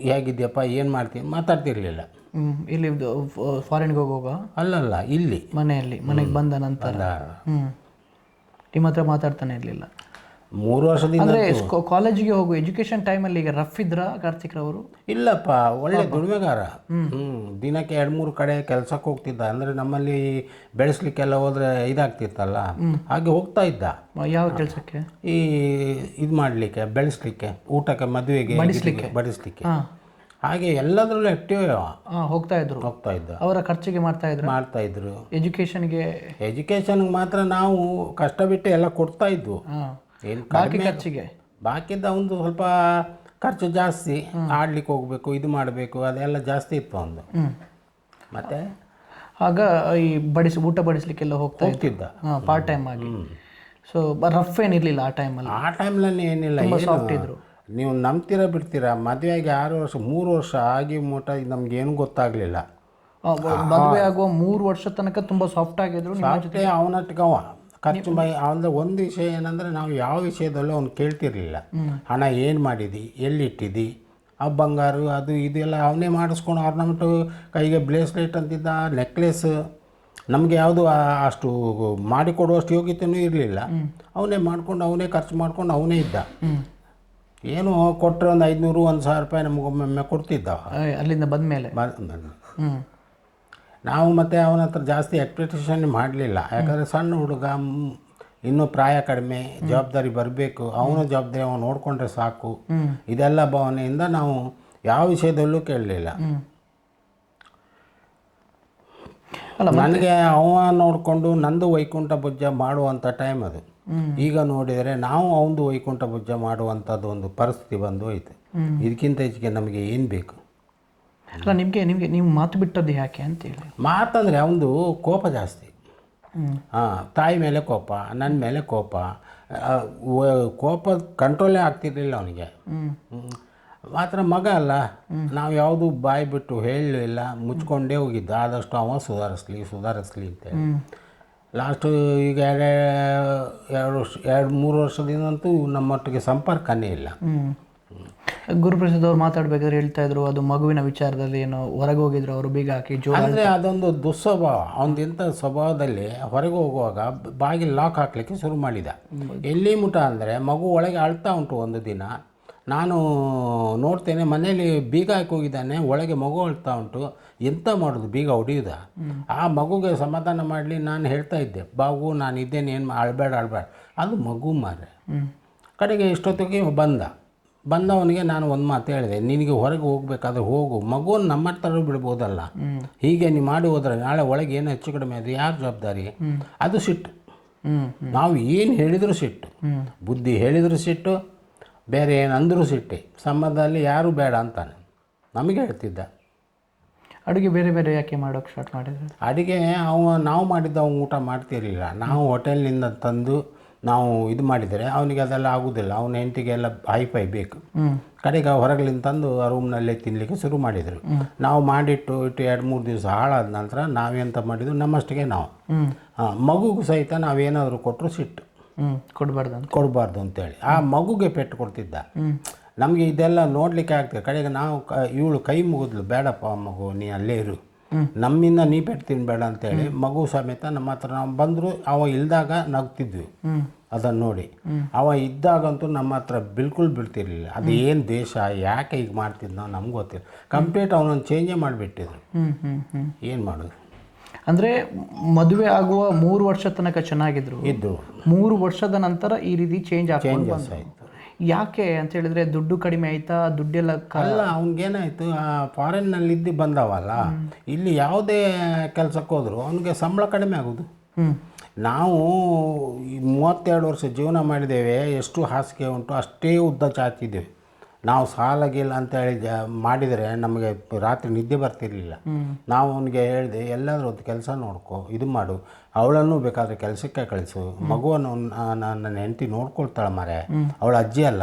ಹೇಗಿದ್ಯಪ್ಪ, ಏನು ಮಾಡ್ತೀನಿ, ಮಾತಾಡ್ತಿರ್ಲಿಲ್ಲ. ಇಲ್ಲಿ ಫಾರಿನ್ಗೆ ಹೋಗುವಾಗ? ಅಲ್ಲಲ್ಲ, ಇಲ್ಲಿ ಮನೆಗೆ ಬಂದ ನಂತರ ನಿಮ್ಮ ಹತ್ರ ಮಾತಾಡ್ತಾನೆ ಇರಲಿಲ್ಲ 3 ವರ್ಷದಿಂದ. ಅಂದರೆ ಕಾಲೇಜಿಗೆ ಹೋಗು ಎಜುಕೇಷನ್ ಟೈಮಲ್ಲಿ ಈಗ ರಫ್ ಇದ್ರ ಕಾರ್ತಿಕ್ರವರು? ಇಲ್ಲಪ್ಪ, ಒಳ್ಳೆ ದುಡಿಮೆಗಾರ. ದಿನಕ್ಕೆ 2-3 ಕಡೆ ಕೆಲಸಕ್ಕೆ ಹೋಗ್ತಿದ್ದ. ಅಂದರೆ ನಮ್ಮಲ್ಲಿ ಬೆಳೆಸ್ಲಿಕ್ಕೆಲ್ಲ ಹೋದರೆ ಇದಾಗ್ತಿತ್ತಲ್ಲ, ಹಾಗೆ ಹೋಗ್ತಾ ಇದ್ದ. ಯಾವ ಕೆಲಸಕ್ಕೆ? ಈ ಇದು ಮಾಡಲಿಕ್ಕೆ, ಬೆಳೆಸ್ಲಿಕ್ಕೆ, ಊಟಕ್ಕೆ, ಮದುವೆಗೆ ಬಡಿಸ್ಲಿಕ್ಕೆ, ಹಾಗೆ ಎಲ್ಲದರಲ್ಲೂ ಆಕ್ಟಿವ್ ಹೋಗ್ತಾ ಇದ್ದ. ಅವರ ಖರ್ಚಿಗೆ ಮಾಡ್ತಾ ಇದ್ರು. ಎಜುಕೇಷನ್ಗೆ ಮಾತ್ರ ನಾವು ಕಷ್ಟ ಬಿಟ್ಟು ಎಲ್ಲ ಕೊಡ್ತಾ ಇದ್ವು. ಏನು ಖರ್ಚಿಗೆ ಬಾಕಿದ್ದ ಒಂದು ಸ್ವಲ್ಪ ಖರ್ಚು ಜಾಸ್ತಿ. ಆಡ್ಲಿಕ್ಕೆ ಹೋಗ್ಬೇಕು, ಇದು ಮಾಡಬೇಕು, ಅದೆಲ್ಲ ಜಾಸ್ತಿ ಇತ್ತು ಒಂದು. ಮತ್ತೆ ಆಗ ಈ ಊಟ ಬಡಿಸ್ಲಿಕ್ಕೆಲ್ಲ ಹೋಗ್ತಿದ್ದ ಪಾರ್ಟ್ ಟೈಮ್ ಆಗಿ. ಸೊ ರಫ್ ಏನಿರಲಿಲ್ಲ ಆ ಟೈಮಲ್ಲಿ? ಆ ಟೈಮ್ನಲ್ಲಿ ಏನಿಲ್ಲ, ಸಾಫ್ಟ್ ಇದ್ರು. ನೀವು ನಂಬ್ತೀರಾ ಬಿಡ್ತೀರಾ, ಮದುವೆಯಾಗಿ 6 ವರ್ಷ 3 ವರ್ಷ ಆಗಿ ಮೂಟ ನಮಗೇನು ಗೊತ್ತಾಗಲಿಲ್ಲ. ಮದುವೆ ಆಗುವ 3 ವರ್ಷ ತನಕ ತುಂಬ ಸಾಫ್ಟ್ ಆಗಿದ್ರು. ಸಾಫ್ಟೇ ಅವನಟ್ಟಿಗವ ಖರ್ಚು ಅಂದರೆ ಒಂದು ವಿಷಯ ಏನಂದರೆ ನಾವು ಯಾವ ವಿಷಯದಲ್ಲೂ ಅವ್ನು ಕೇಳ್ತಿರ್ಲಿಲ್ಲ. ಹಣ ಏನು ಮಾಡಿದಿ, ಎಲ್ಲಿಟ್ಟಿದ್ದಿ, ಆ ಬಂಗಾರ ಅದು ಇದೆಲ್ಲ ಅವನೇ ಮಾಡಿಸ್ಕೊಂಡು ಆರ್ನಮೆಂಟು, ಕೈಗೆ ಬ್ರೇಸ್ಲೆಟ್ ಅಂತಿದ್ದ, ನೆಕ್ಲೆಸ್, ನಮಗೆ ಯಾವುದು ಅಷ್ಟು ಮಾಡಿಕೊಡುವಷ್ಟು ಯೋಗ್ಯತೆಯೂ ಇರಲಿಲ್ಲ. ಅವನೇ ಮಾಡ್ಕೊಂಡು ಅವನೇ ಖರ್ಚು ಮಾಡ್ಕೊಂಡು ಅವನೇ ಇದ್ದ. ಏನು ಕೊಟ್ಟರೆ ಒಂದು 500 1,000 ರೂಪಾಯಿ ನಮಗೊಮ್ಮೆ ಕೊಡ್ತಿದ್ದ ಅಲ್ಲಿಂದ ಬಂದ ಮೇಲೆ. ನಾವು ಮತ್ತು ಅವನ ಹತ್ರ ಜಾಸ್ತಿ ಎಕ್ಸ್ಪೆಕ್ಟೇಷನ್ ಮಾಡಲಿಲ್ಲ. ಯಾಕಂದರೆ ಸಣ್ಣ ಹುಡುಗ, ಇನ್ನೂ ಪ್ರಾಯ ಕಡಿಮೆ, ಜವಾಬ್ದಾರಿ ಬರಬೇಕು, ಅವನ ಜವಾಬ್ದಾರಿ ಅವನು ನೋಡಿಕೊಂಡ್ರೆ ಸಾಕು, ಇದೆಲ್ಲ ಭಾವನೆಯಿಂದ ನಾವು ಯಾವ ವಿಷಯದಲ್ಲೂ ಕೇಳಲಿಲ್ಲ. ನನಗೆ ಅವ ನೋಡಿಕೊಂಡು ನಂದು ವೈಕುಂಠ ಭುಜ ಮಾಡುವಂಥ ಟೈಮ್ ಅದು. ಈಗ ನೋಡಿದರೆ ನಾವು ಅವನದು ವೈಕುಂಠ ಭುಜ ಮಾಡುವಂಥದ್ದು ಒಂದು ಪರಿಸ್ಥಿತಿ ಬಂದು ಹೋಯ್ತು. ಇದಕ್ಕಿಂತ ಹೆಚ್ಚಿಗೆ ನಮಗೆ ಏನು ಬೇಕು? ಅಲ್ಲ, ನಿಮಗೆ ನೀವು ಮಾತು ಬಿಟ್ಟದ್ದು ಯಾಕೆ ಅಂತೇಳಿ. ಮಾತಂದರೆ ಅವನದು ಕೋಪ ಜಾಸ್ತಿ. ತಾಯಿ ಮೇಲೆ ಕೋಪ, ನನ್ನ ಮೇಲೆ ಕೋಪ, ಕೋಪ ಕಂಟ್ರೋಲೇ ಆಗ್ತಿರ್ಲಿಲ್ಲ ಅವನಿಗೆ. ಮಾತ್ರ ಮಗ ಅಲ್ಲ, ನಾವು ಯಾವುದು ಬಾಯಿ ಬಿಟ್ಟು ಹೇಳಲಿಲ್ಲ, ಮುಚ್ಕೊಂಡೇ ಹೋಗಿದ್ದ. ಆದಷ್ಟು ಅವ ಸುಧಾರಿಸ್ಲಿ ಅಂತೇಳಿ. ಲಾಸ್ಟು ಈಗ 2-3 ವರ್ಷದಿಂದಂತೂ ನಮ್ಮೊಟ್ಟಿಗೆ ಸಂಪರ್ಕನೇ ಇಲ್ಲ. ಗುರುಪ್ರಸಾದ್ ಅವ್ರು ಮಾತಾಡ್ಬೇಕಾದ್ರೆ ಹೇಳ್ತಾ ಇದ್ರು, ಅದು ಮಗುವಿನ ವಿಚಾರದಲ್ಲಿ ಏನೋ ಹೊರಗೆ ಹೋಗಿದ್ರು ಅವರು, ಬೀಗ ಹಾಕಿ ಅಂದರೆ ಅದೊಂದು ದುಸ್ವಭಾವ. ಅವನದಿಂಥ ಸ್ವಭಾವದಲ್ಲಿ ಹೊರಗೆ ಹೋಗುವಾಗ ಬಾಗಿಲು ಲಾಕ್ ಹಾಕಲಿಕ್ಕೆ ಶುರು ಮಾಡಿದ. ಎಲ್ಲಿ ಮುಟ ಅಂದರೆ ಮಗು ಒಳಗೆ ಅಳ್ತಾ ಉಂಟು. ಒಂದು ದಿನ ನಾನು ನೋಡ್ತೇನೆ, ಮನೇಲಿ ಬೀಗ ಹಾಕಿ ಹೋಗಿದ್ದಾನೆ, ಒಳಗೆ ಮಗು ಅಳ್ತಾ ಉಂಟು. ಎಂತ ಮಾಡೋದು, ಬೀಗ ಹೊಡೆಯುವುದ? ಆ ಮಗುಗೆ ಸಮಾಧಾನ ಮಾಡಲಿ ನಾನು ಹೇಳ್ತಾ ಇದ್ದೆ, ಬಾಬು ನಾನು ಇದ್ದೇನೆ, ಏನು ಅಳ್ಬೇಡ. ಅದು ಮಗು ಮಾರೆ. ಕಡೆಗೆ ಇಷ್ಟೊತ್ತಿಗೆ ಬಂದವನಿಗೆ ನಾನು ಒಂದು ಮಾತು ಹೇಳಿದೆ, ನಿನಗೆ ಹೊರಗೆ ಹೋಗ್ಬೇಕಾದ್ರೆ ಹೋಗು, ಮಗುವನ್ನು ನಮ್ಮ ಹತ್ರ ಬಿಡ್ಬೋದಲ್ಲ. ಹೀಗೆ ನೀವು ಮಾಡಿ ಹೋದ್ರೆ ನಾಳೆ ಒಳಗೆ ಏನು ಹೆಚ್ಚು ಕಡಿಮೆ ಅದು ಯಾರು ಜವಾಬ್ದಾರಿ? ಅದು ಸಿಟ್ಟು. ನಾವು ಏನು ಹೇಳಿದರೂ ಸಿಟ್ಟು, ಬುದ್ಧಿ ಹೇಳಿದರೂ ಸಿಟ್ಟು, ಬೇರೆ ಏನಂದರೂ ಸಿಟ್ಟೆ. ಸಂಬಂಧದಲ್ಲಿ ಯಾರೂ ಬೇಡ ಅಂತಾನೆ ನಮಗೆ ಹೇಳ್ತಿದ್ದ. ಅಡುಗೆ ಬೇರೆ ಬೇರೆ ಯಾಕೆ ಮಾಡೋಕ್ಕೆ ಸ್ಟಾರ್ಟ್ ಮಾಡಿದ್ರು? ಅಡುಗೆ ನಾವು ಮಾಡಿದ್ದ ಅವ್ನು ಊಟ ಮಾಡ್ತಿರಲಿಲ್ಲ. ನಾವು ಹೋಟೆಲ್ನಿಂದ ತಂದು ನಾವು ಇದು ಮಾಡಿದರೆ ಅವನಿಗೆ ಅದೆಲ್ಲ ಆಗೋದಿಲ್ಲ. ಅವನ ಹೆಂಡತಿಗೆಲ್ಲ ಹೈಫೈ ಬೇಕು. ಕಡೆಗೆ ಹೊರಗಲಿಂದ ತಂದು ಆ ರೂಮ್ನಲ್ಲೇ ತಿನ್ನಲಿಕ್ಕೆ ಶುರು ಮಾಡಿದರು. ನಾವು ಮಾಡಿಟ್ಟು 2-3 ದಿವಸ ಹಾಳಾದ ನಂತರ ನಾವೆಂತ ಮಾಡಿದ್ವಿ, ನಮ್ಮಷ್ಟಿಗೆ ನಾವು ಮಗುಗೂ ಸಹಿತ ನಾವೇನಾದರೂ ಕೊಟ್ಟರು ಸಿಟ್ಟು, ಕೊಡಬಾರ್ದು ಅಂತೇಳಿ ಆ ಮಗುಗೆ ಪೆಟ್ಟು ಕೊಡ್ತಿದ್ದ. ನಮಗೆ ಇದೆಲ್ಲ ನೋಡಲಿಕ್ಕೆ ಆಗ್ತದೆ. ಕಡೆಗೆ ನಾವು ಇವಳು ಕೈ ಮುಗಿದ್ಲು, ಬೇಡಪ್ಪ ಮಗು ನೀ ಅಲ್ಲೇ ಇರು, ನಮ್ಮಿಂದ ನೀ ಪೆಟ್ಟು ತಿನ್ಬೇಡ ಅಂತೇಳಿ ಮಗು ಸಮೇತ ನಮ್ಮ ಹತ್ರ ನಾವು ಬಂದರು. ಅವ ಇಲ್ದಾಗ ನಗ್ತಿದ್ವಿ ಅದನ್ನು ನೋಡಿ. ಅವ ಇದ್ದಾಗಂತೂ ನಮ್ಮ ಹತ್ರ ಬಿಲ್ಕುಲ್ ಬಿಡ್ತಿರ್ಲಿಲ್ಲ. ಅದು ಏನು ದೇಶ, ಯಾಕೆ ಈಗ ಮಾಡ್ತಿದ್ನೋ ನಮ್ಗೆ ಗೊತ್ತಿಲ್ಲ. ಕಂಪ್ಲೀಟ್ ಅವನನ್ನು ಚೇಂಜೇ ಮಾಡಿಬಿಟ್ಟಿದ್ರು. ಏನು ಮಾಡೋದು? ಅಂದರೆ ಮದುವೆ ಆಗುವ 3 ವರ್ಷ ತನಕ ಚೆನ್ನಾಗಿದ್ರು, 3 ವರ್ಷದ ನಂತರ ಈ ರೀತಿ ಚೇಂಜಸ್ ಆಯಿತು. ಯಾಕೆ ಅಂತ ಹೇಳಿದ್ರೆ ದುಡ್ಡು ಕಡಿಮೆ ಆಯ್ತಾ? ದುಡ್ಡೆಲ್ಲ ಅಲ್ಲ, ಅವ್ನಿಗೇನಾಯಿತು, ಫಾರಿನ್ನಲ್ಲಿದ್ದು ಬಂದವಲ್ಲ, ಇಲ್ಲಿ ಯಾವುದೇ ಕೆಲಸಕ್ಕೆ ಹೋದ್ರು ಅವನಿಗೆ ಸಂಬಳ ಕಡಿಮೆ ಆಗೋದು. ನಾವು 32 ವರ್ಷ ಜೀವನ ಮಾಡಿದ್ದೇವೆ, ಎಷ್ಟು ಹಾಸಿಗೆ ಉಂಟು ಅಷ್ಟೇ ಉದ್ದ ಚಾಚಿದ್ದೇವೆ. ನಾವು ಸಾಲಾಗಿಲ್ಲ ಅಂತೇಳಿ ಮಾಡಿದರೆ ನಮಗೆ ರಾತ್ರಿ ನಿದ್ದೆ ಬರ್ತಿರ್ಲಿಲ್ಲ. ನಾವು ಅವನಿಗೆ ಹೇಳಿದೆ, ಎಲ್ಲಾದರೂ ಒಂದು ಕೆಲಸ ನೋಡ್ಕೊ, ಇದು ಮಾಡು, ಅವಳನ್ನು ಬೇಕಾದರೆ ಕೆಲಸಕ್ಕೆ ಕಳಿಸು, ಮಗುವನ್ನು ನನ್ನ ಹೆಂಡತಿ ನೋಡ್ಕೊಳ್ತಾಳೆ ಮಾರೆ, ಅವಳ ಅಜ್ಜಿ ಅಲ್ಲ.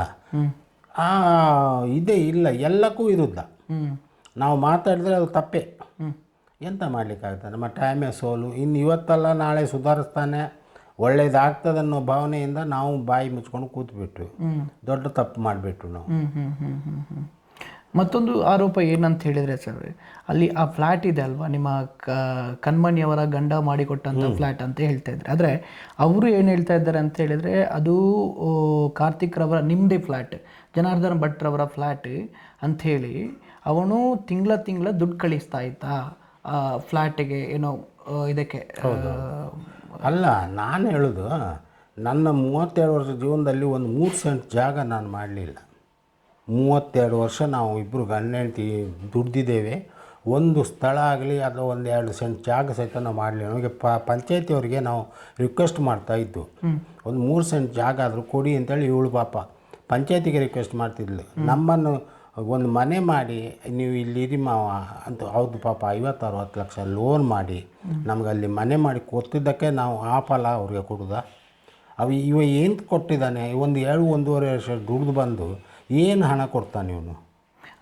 ಇದೇ ಇಲ್ಲ, ಎಲ್ಲಕ್ಕೂ ವಿರುದ್ಧ ನಾವು ಮಾತಾಡಿದ್ರೆ ಅದು ತಪ್ಪೇ. ಎಂತ ಮಾಡಲಿಕ್ಕಾಗ್ತದೆ? ನಮ್ಮ ಟೈಮೇ ಸೋಲು. ಇನ್ನು ಇವತ್ತಲ್ಲ ನಾಳೆ ಸುಧಾರಿಸ್ತಾನೆ, ಒಳ್ಳೇದಾಗ್ತದೆ ಅನ್ನೋ ಭಾವನೆಯಿಂದ ನಾವು ಬಾಯಿ ಮುಚ್ಕೊಂಡು ಕೂತ್ಬಿಟ್ವಿ. ದೊಡ್ಡ ತಪ್ಪು ಮಾಡಿಬಿಟ್ರು ನಾವು. ಮತ್ತೊಂದು ಆರೋಪ ಏನಂತ ಹೇಳಿದರೆ ಸರ್, ಅಲ್ಲಿ ಆ ಫ್ಲ್ಯಾಟ್ ಇದೆ ಅಲ್ವಾ, ನಿಮ್ಮ ಕಣ್ಮಣಿಯವರ ಗಂಡ ಮಾಡಿಕೊಟ್ಟಂಥ ಫ್ಲ್ಯಾಟ್ ಅಂತ ಹೇಳ್ತಾ ಇದ್ದಾರೆ. ಆದರೆ ಅವರು ಏನು ಹೇಳ್ತಾ ಇದ್ದಾರೆ ಅಂತ ಹೇಳಿದರೆ, ಅದು ಕಾರ್ತಿಕ್ ರವರ ನಿಮ್ಮದೇ ಫ್ಲ್ಯಾಟ್, ಜನಾರ್ದನ್ ಭಟ್ರವರ ಫ್ಲ್ಯಾಟ್ ಅಂಥೇಳಿ ಅವನು ತಿಂಗಳ ದುಡ್ಡು ಕಳಿಸ್ತಾ ಇತ್ತಾ ಫ್ಲ್ಯಾಟಿಗೆ, ಏನೋ ಇದಕ್ಕೆ. ಅಲ್ಲ, ನಾನು ಹೇಳೋದು, ನನ್ನ 32 ವರ್ಷ ಜೀವನದಲ್ಲಿ ಒಂದು 3 ಸೆಂಟ್ ಜಾಗ ನಾನು ಮಾಡಲಿಲ್ಲ. 32 ವರ್ಷ ನಾವು ಇಬ್ಬರು ಗಂಡ ಹೆಂಡತಿ ದುಡ್ದಿದ್ದೇವೆ. ಒಂದು ಸ್ಥಳ ಆಗಲಿ ಅಥವಾ 1-2 ಸೆಂಟ್ ಜಾಗ ಸಹಿತ ನಾವು ಮಾಡಲಿಲ್ಲ. ನಮಗೆ ಪಂಚಾಯತಿಯವರಿಗೆ ನಾವು ರಿಕ್ವೆಸ್ಟ್ ಮಾಡ್ತಾಯಿದ್ದು, ಒಂದು 3 ಸೆಂಟ್ ಜಾಗ ಆದರೂ ಕೊಡಿ ಅಂತೇಳಿ. ಇವಳು ಪಾಪ ಪಂಚಾಯತಿಗೆ ರಿಕ್ವೆಸ್ಟ್ ಮಾಡ್ತಿದ್ಲು, ನಮ್ಮನ್ನು ಒಂದು ಮನೆ ಮಾಡಿ ನೀವು ಇಲ್ಲಿ ಇರಿ ಮಾವ ಅಂತ. ಹೌದು ಪಾಪ, 50-60 ಲಕ್ಷ ಲೋನ್ ಮಾಡಿ ನಮಗಲ್ಲಿ ಮನೆ ಮಾಡಿ ಕೊಡ್ತಿದ್ದಕ್ಕೆ ನಾವು ಆ ಫಲ ಅವ್ರಿಗೆ ಕೊಡೋದ? ಇವ ಏನು ಕೊಟ್ಟಿದ್ದಾನೆ? 1-1.5 ವರ್ಷ ದುಡ್ದು ಬಂದು ಏನು ಹಣ ಕೊಡ್ತಾನೆ ಇವನು?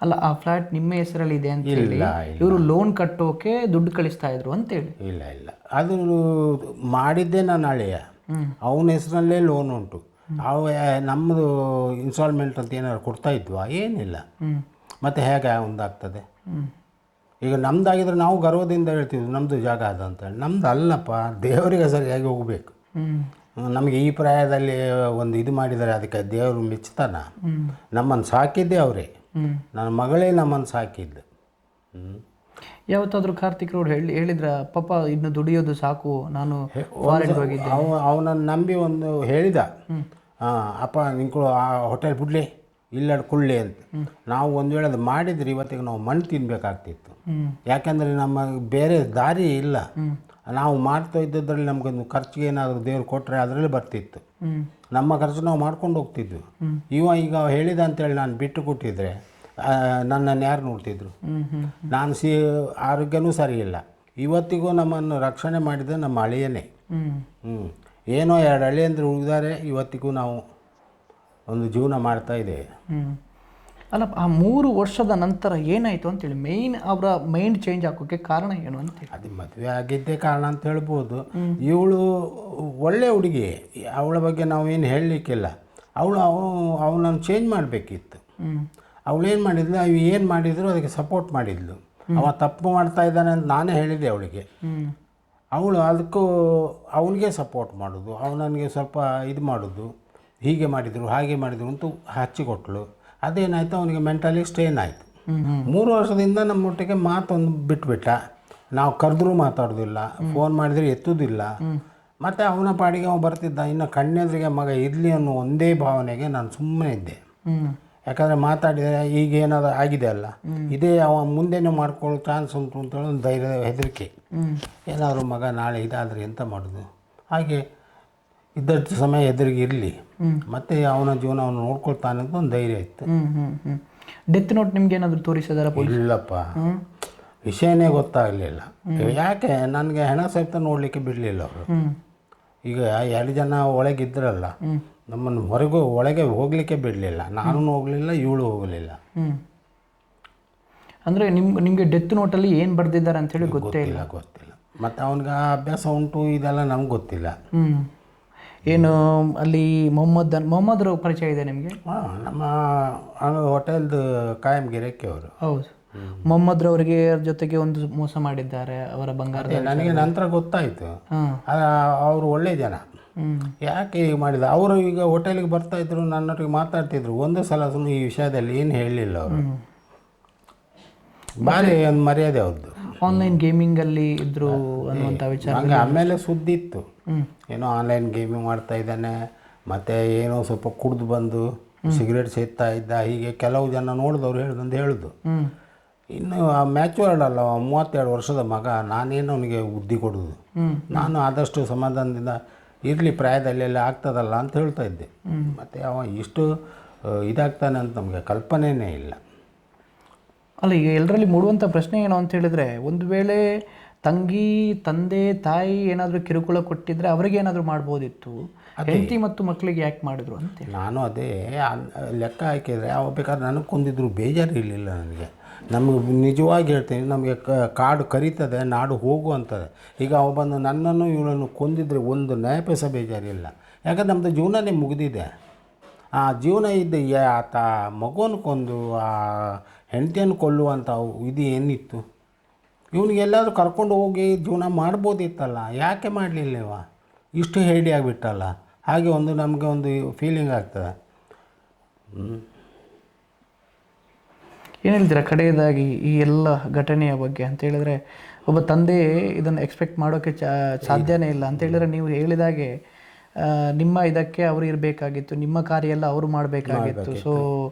ಅಲ್ಲ, ಆ ಫ್ಲಾಟ್ ನಿಮ್ಮ ಹೆಸರಲ್ಲಿ ಇದೆ ಅಂತ ಹೇಳಿ ಇಲ್ಲ ಇವರು ಲೋನ್ ಕಟ್ಟೋಕೆ ದುಡ್ಡು ಕಳಿಸ್ತಾ ಇದ್ರು ಅಂತೇಳಿ. ಇಲ್ಲ ಅದು ಮಾಡಿದ್ದೇ ನಾನು ಹಳೆಯ, ಅವನ ಹೆಸರಲ್ಲೇ ಲೋನ್ ಉಂಟು. ಅವ ನಮ್ಮದು ಇನ್ಸ್ಟಾಲ್ಮೆಂಟ್ ಅಂತ ಏನಾದ್ರು ಕೊಡ್ತಾ ಇದ್ವಾ? ಏನಿಲ್ಲ. ಮತ್ತು ಹೇಗೆ ಒಂದಾಗ್ತದೆ? ಈಗ ನಮ್ದಾಗಿದ್ರೆ ನಾವು ಗರ್ವದಿಂದ ಹೇಳ್ತೀವಿ ನಮ್ಮದು ಜಾಗ ಅದ ಅಂತೇಳಿ. ನಮ್ದು ಅಲ್ಲಪ್ಪ, ದೇವರಿಗೆ ಸರಿಯಾಗಿ ಹೋಗಬೇಕು. ನಮಗೆ ಈ ಪ್ರಾಯದಲ್ಲಿ ಒಂದು ಇದು ಮಾಡಿದರೆ ಅದಕ್ಕೆ ದೇವರು ಮೆಚ್ಚುತ್ತಾನ? ನಮ್ಮನ್ನು ಸಾಕಿದ್ದೆ ಅವರೇ, ನನ್ನ ಮಗಳೇ ನಮ್ಮನ್ನು ಸಾಕಿದ್ದು. ಯಾವತ್ತಾದರೂ ಕಾರ್ತಿಕ್ ರೋಡ್ ಹೇಳಿದ್ರ ಪಾಪ ಇನ್ನು ದುಡಿಯೋದು ಸಾಕು, ನಾನು ಅವನನ್ನು ನಂಬಿ ಒಂದು ಹೇಳಿದ, ಅಪ್ಪ ನಿಂಗಳು ಆ ಹೋಟೆಲ್ ಬಿಡಲಿ, ಇಲ್ಲಡ್ಕೊಳ್ಳಿ ಅಂತ. ನಾವು ಒಂದು ವೇಳೆ ಅದು ಮಾಡಿದ್ರೆ ಇವತ್ತಿಗೆ ನಾವು ಮಣ್ಣು ತಿನ್ನಬೇಕಾಗ್ತಿತ್ತು. ಯಾಕೆಂದರೆ ನಮ್ಮ ಬೇರೆ ದಾರಿ ಇಲ್ಲ. ನಾವು ಮಾಡ್ತಾ ಇದ್ದದ್ರಲ್ಲಿ ನಮಗೊಂದು ಖರ್ಚಿಗೆ ಏನಾದರೂ ದೇವ್ರು ಕೊಟ್ಟರೆ ಅದರಲ್ಲಿ ಬರ್ತಿತ್ತು. ನಮ್ಮ ಖರ್ಚು ನಾವು ಮಾಡ್ಕೊಂಡು ಹೋಗ್ತಿದ್ವಿ. ಈಗ ಹೇಳಿದ ಅಂತೇಳಿ ನಾನು ಬಿಟ್ಟು ಕೊಟ್ಟಿದ್ರೆ ನನ್ನನ್ನು ಯಾರು ನೋಡ್ತಿದ್ರು? ನಾನು ಆರೋಗ್ಯನೂ ಸರಿ ಇಲ್ಲ. ಇವತ್ತಿಗೂ ನಮ್ಮನ್ನು ರಕ್ಷಣೆ ಮಾಡಿದ ನಮ್ಮ ಅಳಿಯನೇ. ಏನೋ 2 ಅಳಿಯಂದ್ರೆ ಉಳಿದಾರೆ, ಇವತ್ತಿಗೂ ನಾವು ಒಂದು ಜೀವನ ಮಾಡ್ತಾ ಇದ್ದೇವೆ. ಅಲ್ಲ, ಆ 3 ವರ್ಷದ ನಂತರ ಏನಾಯಿತು ಅಂತೇಳಿ ಅವರ ಮೈಂಡ್ ಚೇಂಜ್ ಆಗೋಕ್ಕೆ ಕಾರಣ ಏನು ಅಂತೇಳಿ? ಅದು ಮದುವೆ ಆಗಿದ್ದೇ ಕಾರಣ ಅಂತ ಹೇಳ್ಬೋದು. ಇವಳು ಒಳ್ಳೆ ಹುಡುಗಿ, ಅವಳ ಬಗ್ಗೆ ನಾವೇನು ಹೇಳಲಿಕ್ಕಿಲ್ಲ. ಅವನನ್ನು ಚೇಂಜ್ ಮಾಡಬೇಕಿತ್ತು. ಅವಳೇನು ಮಾಡಿದ್ಲು, ಏನು ಮಾಡಿದ್ರು ಅದಕ್ಕೆ ಸಪೋರ್ಟ್ ಮಾಡಿದ್ಲು. ಅವ ತಪ್ಪು ಮಾಡ್ತಾ ಇದ್ದಾನೆ ಅಂತ ನಾನೇ ಹೇಳಿದ್ದೆ ಅವಳಿಗೆ. ಅವಳು ಅದಕ್ಕೂ ಅವನಿಗೆ ಸಪೋರ್ಟ್ ಮಾಡೋದು, ಅವನಿಗೆ ಸ್ವಲ್ಪ ಇದು ಮಾಡೋದು, ಹೀಗೆ ಮಾಡಿದರು ಹಾಗೆ ಮಾಡಿದರು ಅಂತ ಹಚ್ಚಿಕೊಟ್ಲು. ಅದೇನಾಯಿತು, ಅವನಿಗೆ ಮೆಂಟಲಿ ಸ್ಟ್ರೇನ್ ಆಯಿತು. 3 ವರ್ಷದಿಂದ ನಮ್ಮೊಟ್ಟಿಗೆ ಮಾತೊಂದು ಬಿಟ್ಬಿಟ್ಟ. ನಾವು ಕರೆದ್ರೂ ಮಾತಾಡೋದಿಲ್ಲ, ಫೋನ್ ಮಾಡಿದರೆ ಎತ್ತೋದಿಲ್ಲ. ಮತ್ತು ಅವನ ಪಾಡಿಗೆ ಅವ ಬರ್ತಿದ್ದ. ಇನ್ನು ಕಣ್ಣೆದ್ರಿಗೆ ಮಗ ಇರಲಿ ಅನ್ನೋ ಒಂದೇ ಭಾವನೆಗೆ ನಾನು ಸುಮ್ಮನೆ ಇದ್ದೆ. ಯಾಕಂದರೆ ಮಾತಾಡಿದರೆ ಈಗ ಏನಾದರೂ ಆಗಿದೆ ಅಲ್ಲ, ಇದೇ ಅವ ಮುಂದೆನೂ ಮಾಡ್ಕೊಳ್ಳೋ ಚಾನ್ಸ್ ಉಂಟು ಅಂತೇಳಿ ಒಂದು ಧೈರ್ಯ, ಹೆದರಿಕೆ. ಏನಾದರೂ ಮಗ ನಾಳೆ ಇದಾದರೆ ಎಂತ ಮಾಡೋದು? ಹಾಗೆ ಇದ್ದಷ್ಟು ಸಮಯ ಎದುರಿಗೆ ಇರಲಿ, ಮತ್ತು ಅವನ ಜೀವನ ಅವನು ನೋಡ್ಕೊಳ್ತಾನೆ ಅಂತ ಒಂದು ಧೈರ್ಯ ಇತ್ತು. ಡೆತ್ ನೋಟ್ ನಿಮ್ಗೆ ಏನಾದರೂ ತೋರಿಸಿದಾರ? ಇಲ್ಲಪ್ಪ, ವಿಷಯನೇ ಗೊತ್ತಾಗಲಿಲ್ಲ. ಯಾಕೆ ನನಗೆ ಹೆಣ ಸಹಿತ ನೋಡಲಿಕ್ಕೆ ಬಿಡಲಿಲ್ಲ ಅವರು. ಈಗ 2 ಜನ ಒಳಗಿದ್ರಲ್ಲ, ನಮ್ಮನ್ನು ಒಳಗೆ ಹೋಗಲಿಕ್ಕೆ ಬಿಡಲಿಲ್ಲ. ನಾನು ಹೋಗಲಿಲ್ಲ, ಇವಳು ಹೋಗಲಿಲ್ಲ. ಅಂದರೆ ನಿಮಗೆ ಡೆತ್ ನೋಟಲ್ಲಿ ಏನು ಬರೆದಿದ್ದಾರೆ ಅಂತೇಳಿ ಗೊತ್ತಿಲ್ಲ. ಮತ್ತು ಅವನಿಗೆ ಅಭ್ಯಾಸ ಉಂಟು, ಇದೆಲ್ಲ ನಮ್ಗೆ ಗೊತ್ತಿಲ್ಲ. ಏನು ಅಲ್ಲಿ ಮೊಹಮ್ಮದ್ರ ಪರಿಚಯ ಇದೆ ನಿಮಗೆ? ನಮ್ಮ ಹೋಟೆಲ್ದು ಕಾಯಂ ಗಿರಕ್ಕೆ ಅವರು. ಹೌದು, ಮೊಹಮ್ಮದ್ರವರಿಗೆ ಜೊತೆಗೆ ಒಂದು ಮೋಸ ಮಾಡಿದ್ದಾರೆ ಅವರ ಬಂಗಾರ. ನನಗೆ ನಂತರ ಗೊತ್ತಾಯಿತು, ಅವರು ಒಳ್ಳೆ ಜನ. ಯಾಕೆ ಹೀಗೆ ಮಾಡಿದ? ಅವರು ಈಗ ಹೋಟೆಲಿಗೆ ಬರ್ತಾಯಿದ್ರು, ನನ್ನೊಟ್ಟಿಗೆ ಮಾತಾಡ್ತಿದ್ರು. ಒಂದು ಸಲ ಸುಮ್ಮನೆ ಈ ವಿಷಯದಲ್ಲಿ ಏನು ಹೇಳಲಿಲ್ಲ ಅವರು. ಭಾರಿ ಒಂದು ಮರ್ಯಾದೆ ಅವ್ರದ್ದು. ಆನ್ಲೈನ್ ಗೇಮಿಂಗಲ್ಲಿ ಇದ್ರು ಅನ್ನುವಂಥ ವಿಚಾರ ಹಂಗೆ ಆಮೇಲೆ ಸುದ್ದಿ ಇತ್ತು, ಏನೋ ಆನ್ಲೈನ್ ಗೇಮಿಂಗ್ ಮಾಡ್ತಾ ಇದ್ದಾನೆ, ಮತ್ತು ಏನೋ ಸ್ವಲ್ಪ ಕುಡಿದು ಬಂದು ಸಿಗರೇಟ್ ಸೇದ್ತಾ ಇದ್ದ. ಹೀಗೆ ಕೆಲವು ಜನ ನೋಡಿದವ್ರು ಹೇಳುದು. ಇನ್ನು ಮ್ಯಾಚುರ್ಡ್ ಅಲ್ಲ, 32 ವರ್ಷದ ಮಗ. ನಾನೇನು ಅವನಿಗೆ ಬುದ್ಧಿ ಕೊಡೋದು? ನಾನು ಆದಷ್ಟು ಸಮಾಧಾನದಿಂದ ಇರಲಿ, ಪ್ರಾಯದಲ್ಲೆಲ್ಲ ಆಗ್ತದಲ್ಲ ಅಂತ ಹೇಳ್ತಾ ಇದ್ದೆ. ಮತ್ತು ಅವ ಇಷ್ಟು ಇದಾಗ್ತಾನೆ ಅಂತ ನಮಗೆ ಕಲ್ಪನೆಯೇ ಇಲ್ಲ. ಅಲ್ಲ, ಈಗ ಎಲ್ಲರಲ್ಲಿ ಮೂಡುವಂಥ ಪ್ರಶ್ನೆ ಏನು ಅಂತ ಹೇಳಿದ್ರೆ, ಒಂದು ವೇಳೆ ತಂದೆ ತಾಯಿ ಏನಾದರೂ ಕಿರುಕುಳ ಕೊಟ್ಟಿದ್ರೆ ಅವರಿಗೆ ಏನಾದರೂ ಮಾಡ್ಬೋದಿತ್ತು, ಹೆಂಡತಿ ಮತ್ತು ಮಕ್ಕಳಿಗೆ ಯಾಕೆ ಮಾಡಿದ್ರು ಅಂತ. ನಾನು ಅದೇ ಲೆಕ್ಕ ಹಾಕಿದರೆ ಅವ ಬೇಕಾದ್ರೆ ನನಗೆ ಕೊಂದಿದ್ರು ಬೇಜಾರು ಇರಲಿಲ್ಲ ನನಗೆ. ನಮಗೆ ನಿಜವಾಗಿ ಹೇಳ್ತೀನಿ, ನಮಗೆ ಕಾಡು ಕರೀತದೆ, ನಾಡು ಹೋಗು ಅಂತದೆ. ಈಗ ಅವ ಬಂದು ನನ್ನನ್ನು ಇವಳನ್ನು ಕೊಂದಿದ್ರೆ ಒಂದು ನಯಪೈಸ ಬೇಜಾರಿಲ್ಲ. ಯಾಕಂದ್ರೆ ನಮ್ಮದು ಜೀವನನೇ ಮುಗಿದಿದೆ. ಆ ಜೀವನ ಇದ್ದ ಆತ ಮಗುವನ್ನು ಕೊಂದು ಆ ಹೆಂಡತಿಯನ್ನು ಕೊಲ್ಲುವಂಥ ಇದು ಏನಿತ್ತು? ಇವನಿಗೆಲ್ಲಾದರೂ ಕರ್ಕೊಂಡು ಹೋಗಿ ಜೀವನ ಮಾಡ್ಬೋದಿತ್ತಲ್ಲ, ಯಾಕೆ ಮಾಡಲಿಲ್ಲವ? ಇಷ್ಟು ಹೇಳಿ ಆಗಿಬಿಟ್ಟಲ್ಲ. ಹಾಗೆ ಒಂದು ನಮಗೆ ಒಂದು ಫೀಲಿಂಗ್ ಆಗ್ತದೆ. ಏನು ಹೇಳ್ತೀರಾ ಕಡೆಯದಾಗಿ ಈ ಎಲ್ಲ ಘಟನೆಯ ಬಗ್ಗೆ ಅಂತ ಹೇಳಿದ್ರೆ? ಒಬ್ಬ ತಂದೆ ಇದನ್ನು ಎಕ್ಸ್ಪೆಕ್ಟ್ ಮಾಡೋಕ್ಕೆ ಸಾಧ್ಯನೇ ಇಲ್ಲ ಅಂತ ಹೇಳಿದ್ರೆ, ನೀವು ಹೇಳಿದಾಗೆ ನಿಮ್ಮ ಇದಕ್ಕೆ ಅವರು ಇರಬೇಕಾಗಿತ್ತು, ನಿಮ್ಮ ಕಾರ್ಯ ಎಲ್ಲ ಅವರು ಮಾಡಬೇಕಾಗಿತ್ತು. ಸೊ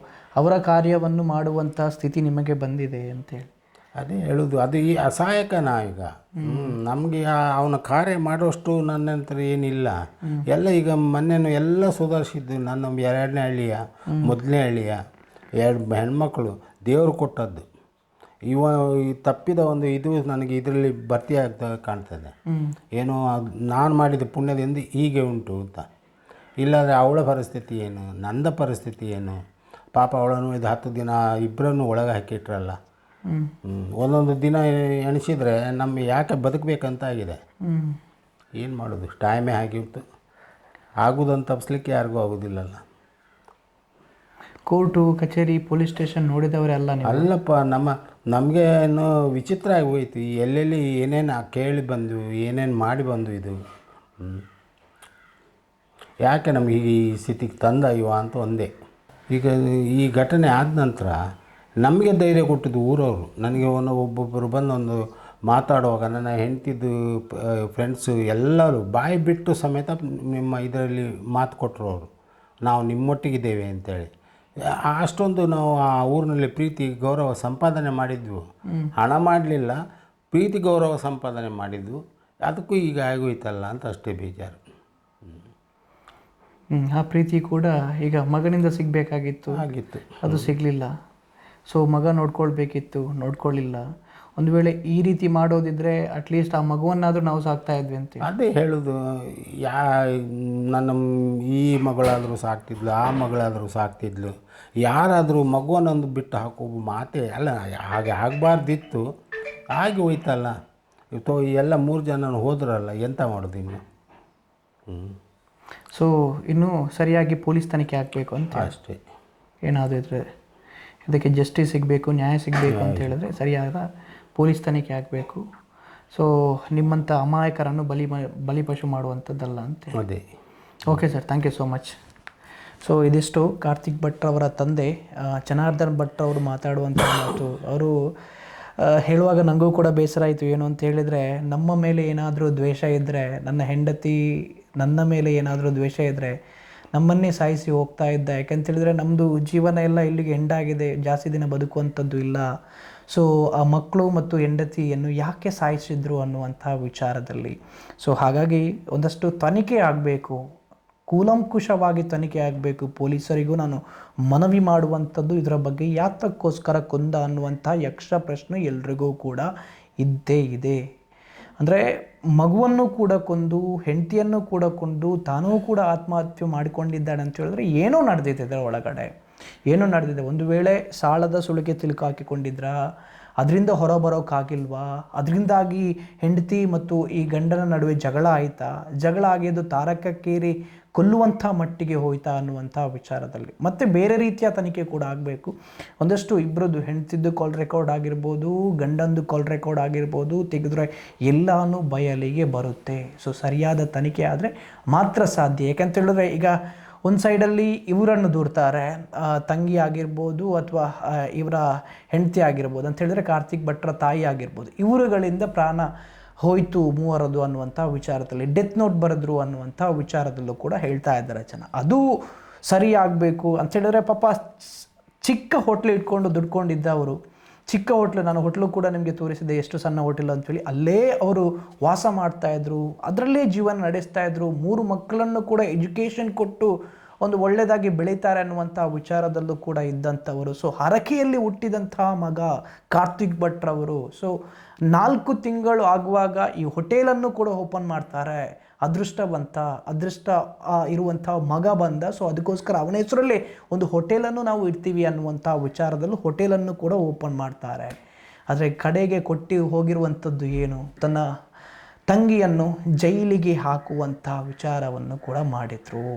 ಅವರ ಕಾರ್ಯವನ್ನು ಮಾಡುವಂಥ ಸ್ಥಿತಿ ನಿಮಗೆ ಬಂದಿದೆ ಅಂತೇಳಿ ಅದೇ ಹೇಳೋದು. ಅದು ಈ ಅಸಹಾಯಕನ ಈಗ ನಮಗೆ ಅವನ ಕಾರ್ಯ ಮಾಡೋಷ್ಟು ನನ್ನ ನಂತರ ಏನಿಲ್ಲ. ಎಲ್ಲ ಈಗ ಮೊನ್ನೆನೂ ಎಲ್ಲ ಸುಧಾರಿಸಿದ್ದು. ನನ್ನ 2ನೇ ಹಳ್ಳಿಯ 1ನೇ ಹಳ್ಳಿಯ 2 ಹೆಣ್ಮಕ್ಳು ದೇವರು ಕೊಟ್ಟದ್ದು. ಈ ತಪ್ಪಿದ ಒಂದು ಇದು ನನಗೆ ಇದರಲ್ಲಿ ಭರ್ತಿ ಆಗ್ತಾ ಕಾಣ್ತದೆ. ಏನೋ ನಾನು ಮಾಡಿದ ಪುಣ್ಯದಿಂದ ಹೀಗೆ ಉಂಟು ಅಂತ. ಇಲ್ಲಾಂದರೆ ಅವಳ ಪರಿಸ್ಥಿತಿ ಏನು, ನನ್ನ ಪರಿಸ್ಥಿತಿ ಏನು? ಪಾಪ ಅವಳನ್ನು ಇದು 10 ದಿನ ಇಬ್ಬರನ್ನು ಒಳಗೆ ಹಾಕಿಟ್ರಲ್ಲ. ಒಂದೊಂದು ದಿನ ಎಣಿಸಿದರೆ ನಮ್ಮ ಯಾಕೆ ಬದುಕಬೇಕಂತ ಆಗಿದೆ. ಏನು ಮಾಡೋದು, ಟೈಮೇ ಆಗಿತ್ತು. ಆಗೋದನ್ನು ತಪ್ಪಿಸ್ಲಿಕ್ಕೆ ಯಾರಿಗೂ ಆಗೋದಿಲ್ಲಲ್ಲ. ಕೋರ್ಟು ಕಚೇರಿ ಪೊಲೀಸ್ ಸ್ಟೇಷನ್ ನೋಡಿದವರೆಲ್ಲ ಅಲ್ಲಪ್ಪ, ನಮಗೆ ಇನ್ನೂ ವಿಚಿತ್ರ ಆಗಿ ಹೋಯ್ತು. ಎಲ್ಲೆಲ್ಲಿ ಏನೇನು ಕೇಳಿ ಬಂದು ಏನೇನು ಮಾಡಿ ಬಂದು ಇದು ಯಾಕೆ ನಮಗೆ ಈ ಸ್ಥಿತಿಗೆ ತಂದ ಇವ ಅಂತ ಒಂದೇ. ಈಗ ಈ ಘಟನೆ ಆದ ನಂತರ ನಮಗೆ ಧೈರ್ಯ ಕೊಟ್ಟಿದ್ದು ಊರವರು. ನನಗೆ ಒಬ್ಬೊಬ್ಬರು ಬಂದು ಒಂದು ಮಾತಾಡುವಾಗ ನನ್ನ ಹೆಂಡ್ತಿದ್ದು ಫ್ರೆಂಡ್ಸು ಎಲ್ಲರೂ ಬಾಯಿ ಬಿಟ್ಟು ಸಮೇತ ನಿಮ್ಮ ಇದರಲ್ಲಿ ಮಾತು ಕೊಟ್ಟರು ಅವರು, ನಾವು ನಿಮ್ಮೊಟ್ಟಿಗಿದ್ದೇವೆ ಅಂತೇಳಿ. ಅಷ್ಟೊಂದು ನಾವು ಆ ಊರಿನಲ್ಲಿ ಪ್ರೀತಿ ಗೌರವ ಸಂಪಾದನೆ ಮಾಡಿದ್ವು. ಹಣ ಮಾಡಲಿಲ್ಲ, ಪ್ರೀತಿ ಗೌರವ ಸಂಪಾದನೆ ಮಾಡಿದ್ವು. ಅದಕ್ಕೂ ಈಗ ಆಗೋಯ್ತಲ್ಲ ಅಂತ ಅಷ್ಟೇ ಬೇಜಾರು. ಆ ಪ್ರೀತಿ ಕೂಡ ಈಗ ಮಗನಿಂದ ಸಿಗಬೇಕಾಗಿತ್ತು, ಅದು ಸಿಗಲಿಲ್ಲ. ಸೊ ಮಗ ನೋಡ್ಕೊಳ್ಬೇಕಿತ್ತು, ನೋಡ್ಕೊಳ್ಳಿಲ್ಲ. ಒಂದು ವೇಳೆ ಈ ರೀತಿ ಮಾಡೋದಿದ್ರೆ ಅಟ್ಲೀಸ್ಟ್ ಆ ಮಗುವನ್ನಾದರೂ ನಾವು ಸಾಕ್ತಾ ಇದ್ವಿ ಅಂತ. ಅದೇ ಹೇಳೋದು, ನನ್ನ ಈ ಮಗಳಾದರೂ ಸಾಕ್ತಿದ್ಲು, ಆ ಮಗಳಾದರೂ ಸಾಕ್ತಿದ್ಲು. ಯಾರಾದರೂ ಮಗುವನ್ನೊಂದು ಬಿಟ್ಟು ಹಾಕೋ ಮಾತೇ ಅಲ್ಲ. ಹಾಗೆ ಆಗಬಾರ್ದಿತ್ತು, ಆಗಿ ಹೋಯ್ತಲ್ಲ. ಇವತ್ತು ಎಲ್ಲ 3 ಜನ ಹೋದ್ರಲ್ಲ, ಎಂತ ಮಾಡೋದು ಇನ್ನು. ಸೊ ಇನ್ನೂ ಸರಿಯಾಗಿ ಪೊಲೀಸ್ ತನಿಖೆ ಆಗಬೇಕು ಅಂತ ಅಷ್ಟೇ. ಏನಾದರೂ ಇದ್ದರೆ ಇದಕ್ಕೆ ಜಸ್ಟಿಸ್ ಸಿಗಬೇಕು, ನ್ಯಾಯ ಸಿಗಬೇಕು ಅಂತ ಹೇಳಿದ್ರೆ ಸರಿಯಾದ ಪೊಲೀಸ್ ತನಿಖೆ ಆಗಬೇಕು. ಸೊ ನಿಮ್ಮಂಥ ಅಮಾಯಕರನ್ನು ಬಲಿಪಶು ಮಾಡುವಂಥದ್ದಲ್ಲ ಅಂತ. ಅದೇ. Okay sir, thank you so much. So ಇದಿಷ್ಟು ಕಾರ್ತಿಕ್ ಭಟ್ ಅವರ ತಂದೆ ಜನಾರ್ದನ್ ಭಟ್ ಅವರು ಮಾತಾಡುವಂಥ ಮಾತು. ಅವರು ಹೇಳುವಾಗ ನನಗೂ ಕೂಡ ಬೇಸರ ಆಯಿತು. ಏನು ಅಂತ ಹೇಳಿದರೆ, ನಮ್ಮ ಮೇಲೆ ಏನಾದರೂ ದ್ವೇಷ ಇದ್ದರೆ, ನನ್ನ ಹೆಂಡತಿ ನನ್ನ ಮೇಲೆ ಏನಾದರೂ ದ್ವೇಷ ಇದ್ದರೆ ನಮ್ಮನ್ನೇ ಸಾಯಿಸಿ ಹೋಗ್ತಾ ಇದ್ದ. ಯಾಕಂತೇಳಿದರೆ ನಮ್ಮದು ಜೀವನ ಎಲ್ಲ ಇಲ್ಲಿಗೆ ಎಂಡಾಗಿದೆ, ಜಾಸ್ತಿ ದಿನ ಬದುಕುವಂಥದ್ದು ಇಲ್ಲ. ಸೊ ಆ ಮಕ್ಕಳು ಮತ್ತು ಹೆಂಡತಿಯನ್ನು ಯಾಕೆ ಸಾಯಿಸಿದ್ರು ಅನ್ನುವಂಥ ವಿಚಾರದಲ್ಲಿ. ಸೊ ಹಾಗಾಗಿ ಒಂದಷ್ಟು ತನಿಖೆ ಆಗಬೇಕು, ಕೂಲಂಕುಷವಾಗಿ ತನಿಖೆ ಆಗಬೇಕು. ಪೊಲೀಸರಿಗೂ ನಾನು ಮನವಿ ಮಾಡುವಂಥದ್ದು ಇದರ ಬಗ್ಗೆ, ಯಾತಕ್ಕೋಸ್ಕರ ಕೊಂದ ಅನ್ನುವಂಥ ಯಕ್ಷ ಪ್ರಶ್ನೆ ಎಲ್ರಿಗೂ ಕೂಡ ಇದ್ದೇ ಇದೆ. ಅಂದರೆ ಮಗುವನ್ನು ಕೂಡ ಕೊಂದು, ಹೆಂಡತಿಯನ್ನು ಕೂಡ ಕೊಂದು, ತಾನೂ ಕೂಡ ಆತ್ಮಹತ್ಯೆ ಮಾಡಿಕೊಂಡಿದ್ದಾಳೆ ಅಂತ ಹೇಳಿದ್ರೆ ಏನೋ ನಡೆದಿದೆ ಇದರ ಒಳಗಡೆ, ಏನೋ ನಡೆದಿದೆ. ಒಂದು ವೇಳೆ ಸಾಲದ ಸುಳಿಗೆ ಹಾಕಿಕೊಂಡಿದ್ರಾ, ಅದರಿಂದ ಹೊರಬರೋಕ್ಕಾಗಿಲ್ವಾ, ಅದರಿಂದಾಗಿ ಹೆಂಡತಿ ಮತ್ತು ಈ ಗಂಡನ ನಡುವೆ ಜಗಳ ಆಯಿತಾ, ಜಗಳ ಆಗಿದ್ದು ತಾರಕಕ್ಕೇರಿ ಕೊಲ್ಲುವಂಥ ಮಟ್ಟಿಗೆ ಹೋಯ್ತಾ ಅನ್ನುವಂಥ ವಿಚಾರದಲ್ಲಿ ಮತ್ತು ಬೇರೆ ರೀತಿಯ ತನಿಖೆ ಕೂಡ ಆಗಬೇಕು. ಒಂದಷ್ಟು ಇಬ್ಬರದ್ದು ಹೆಂಡತಿದ್ದು ಕಾಲ್ ರೆಕಾರ್ಡ್ ಆಗಿರ್ಬೋದು, ಗಂಡಂದು ಕಾಲ್ ರೆಕಾರ್ಡ್ ಆಗಿರ್ಬೋದು ತೆಗೆದ್ರೆ ಎಲ್ಲನೂ ಬಯಲಿಗೆ ಬರುತ್ತೆ. ಸೊ ಸರಿಯಾದ ತನಿಖೆ ಆದರೆ ಮಾತ್ರ ಸಾಧ್ಯ. ಯಾಕಂತ ಹೇಳಿದ್ರೆ ಈಗ ಒಂದು ಸೈಡಲ್ಲಿ ಇವರನ್ನು ದೂರ್ತಾರೆ, ತಂಗಿ ಆಗಿರ್ಬೋದು ಅಥವಾ ಇವರ ಹೆಂಡತಿ ಆಗಿರ್ಬೋದು ಅಂತ ಹೇಳಿದ್ರೆ ಕಾರ್ತಿಕ್ ಭಟ್ರ ತಾಯಿ ಆಗಿರ್ಬೋದು, ಇವರುಗಳಿಂದ ಪ್ರಾಣ ಹೋಯಿತು ಮೂವರದು ಅನ್ನುವಂಥ ವಿಚಾರದಲ್ಲಿ ಡೆತ್ ನೋಟ್ ಬರೆದ್ರು ಅನ್ನುವಂಥ ವಿಚಾರದಲ್ಲೂ ಕೂಡ ಹೇಳ್ತಾ ಇದ್ದಾರೆ ಜನ. ಅದು ಸರಿ ಆಗಬೇಕು ಅಂತ ಹೇಳಿದ್ರೆ, ಪಾಪ ಚಿಕ್ಕ ಹೋಟ್ಲು ಇಟ್ಕೊಂಡು ದುಡ್ಕೊಂಡಿದ್ದ ಅವರು, ಚಿಕ್ಕ ಹೋಟ್ಲು, ನಾನು ಹೋಟ್ಲು ಕೂಡ ನಿಮಗೆ ತೋರಿಸಿದೆ ಎಷ್ಟು ಸಣ್ಣ ಹೋಟೆಲ್ ಅಂತೇಳಿ, ಅಲ್ಲೇ ಅವರು ವಾಸ ಮಾಡ್ತಾಯಿದ್ರು, ಅದರಲ್ಲೇ ಜೀವನ ನಡೆಸ್ತಾಯಿದ್ರು. 3 ಮಕ್ಕಳನ್ನು ಕೂಡ ಎಜುಕೇಷನ್ ಕೊಟ್ಟು ಒಂದು ಒಳ್ಳೆಯದಾಗಿ ಬೆಳೀತಾರೆ ಅನ್ನುವಂಥ ವಿಚಾರದಲ್ಲೂ ಕೂಡ ಇದ್ದಂಥವರು. ಸೊ ಹರಕೆಯಲ್ಲಿ ಹುಟ್ಟಿದಂಥ ಮಗ ಕಾರ್ತಿಕ್ ಭಟ್ರವರು. ಸೊ 4 ತಿಂಗಳು ಆಗುವಾಗ ಈ ಹೋಟೆಲನ್ನು ಕೂಡ ಓಪನ್ ಮಾಡ್ತಾರೆ. ಅದೃಷ್ಟ ಇರುವಂಥ ಮಗ ಬಂದ. ಸೊ ಅದಕ್ಕೋಸ್ಕರ ಅವನ ಹೆಸರಲ್ಲಿ ಒಂದು ಹೋಟೆಲನ್ನು ನಾವು ಇಡ್ತೀವಿ ಅನ್ನುವಂಥ ವಿಚಾರದಲ್ಲೂ ಹೋಟೆಲನ್ನು ಕೂಡ ಓಪನ್ ಮಾಡ್ತಾರೆ. ಆದರೆ ಕಡೆಗೆ ಕೊಟ್ಟು ಹೋಗಿರುವಂಥದ್ದು ಏನು, ತನ್ನ ತಂಗಿಯನ್ನು ಜೈಲಿಗೆ ಹಾಕುವಂಥ ವಿಚಾರವನ್ನು ಕೂಡ ಮಾಡಿದರು.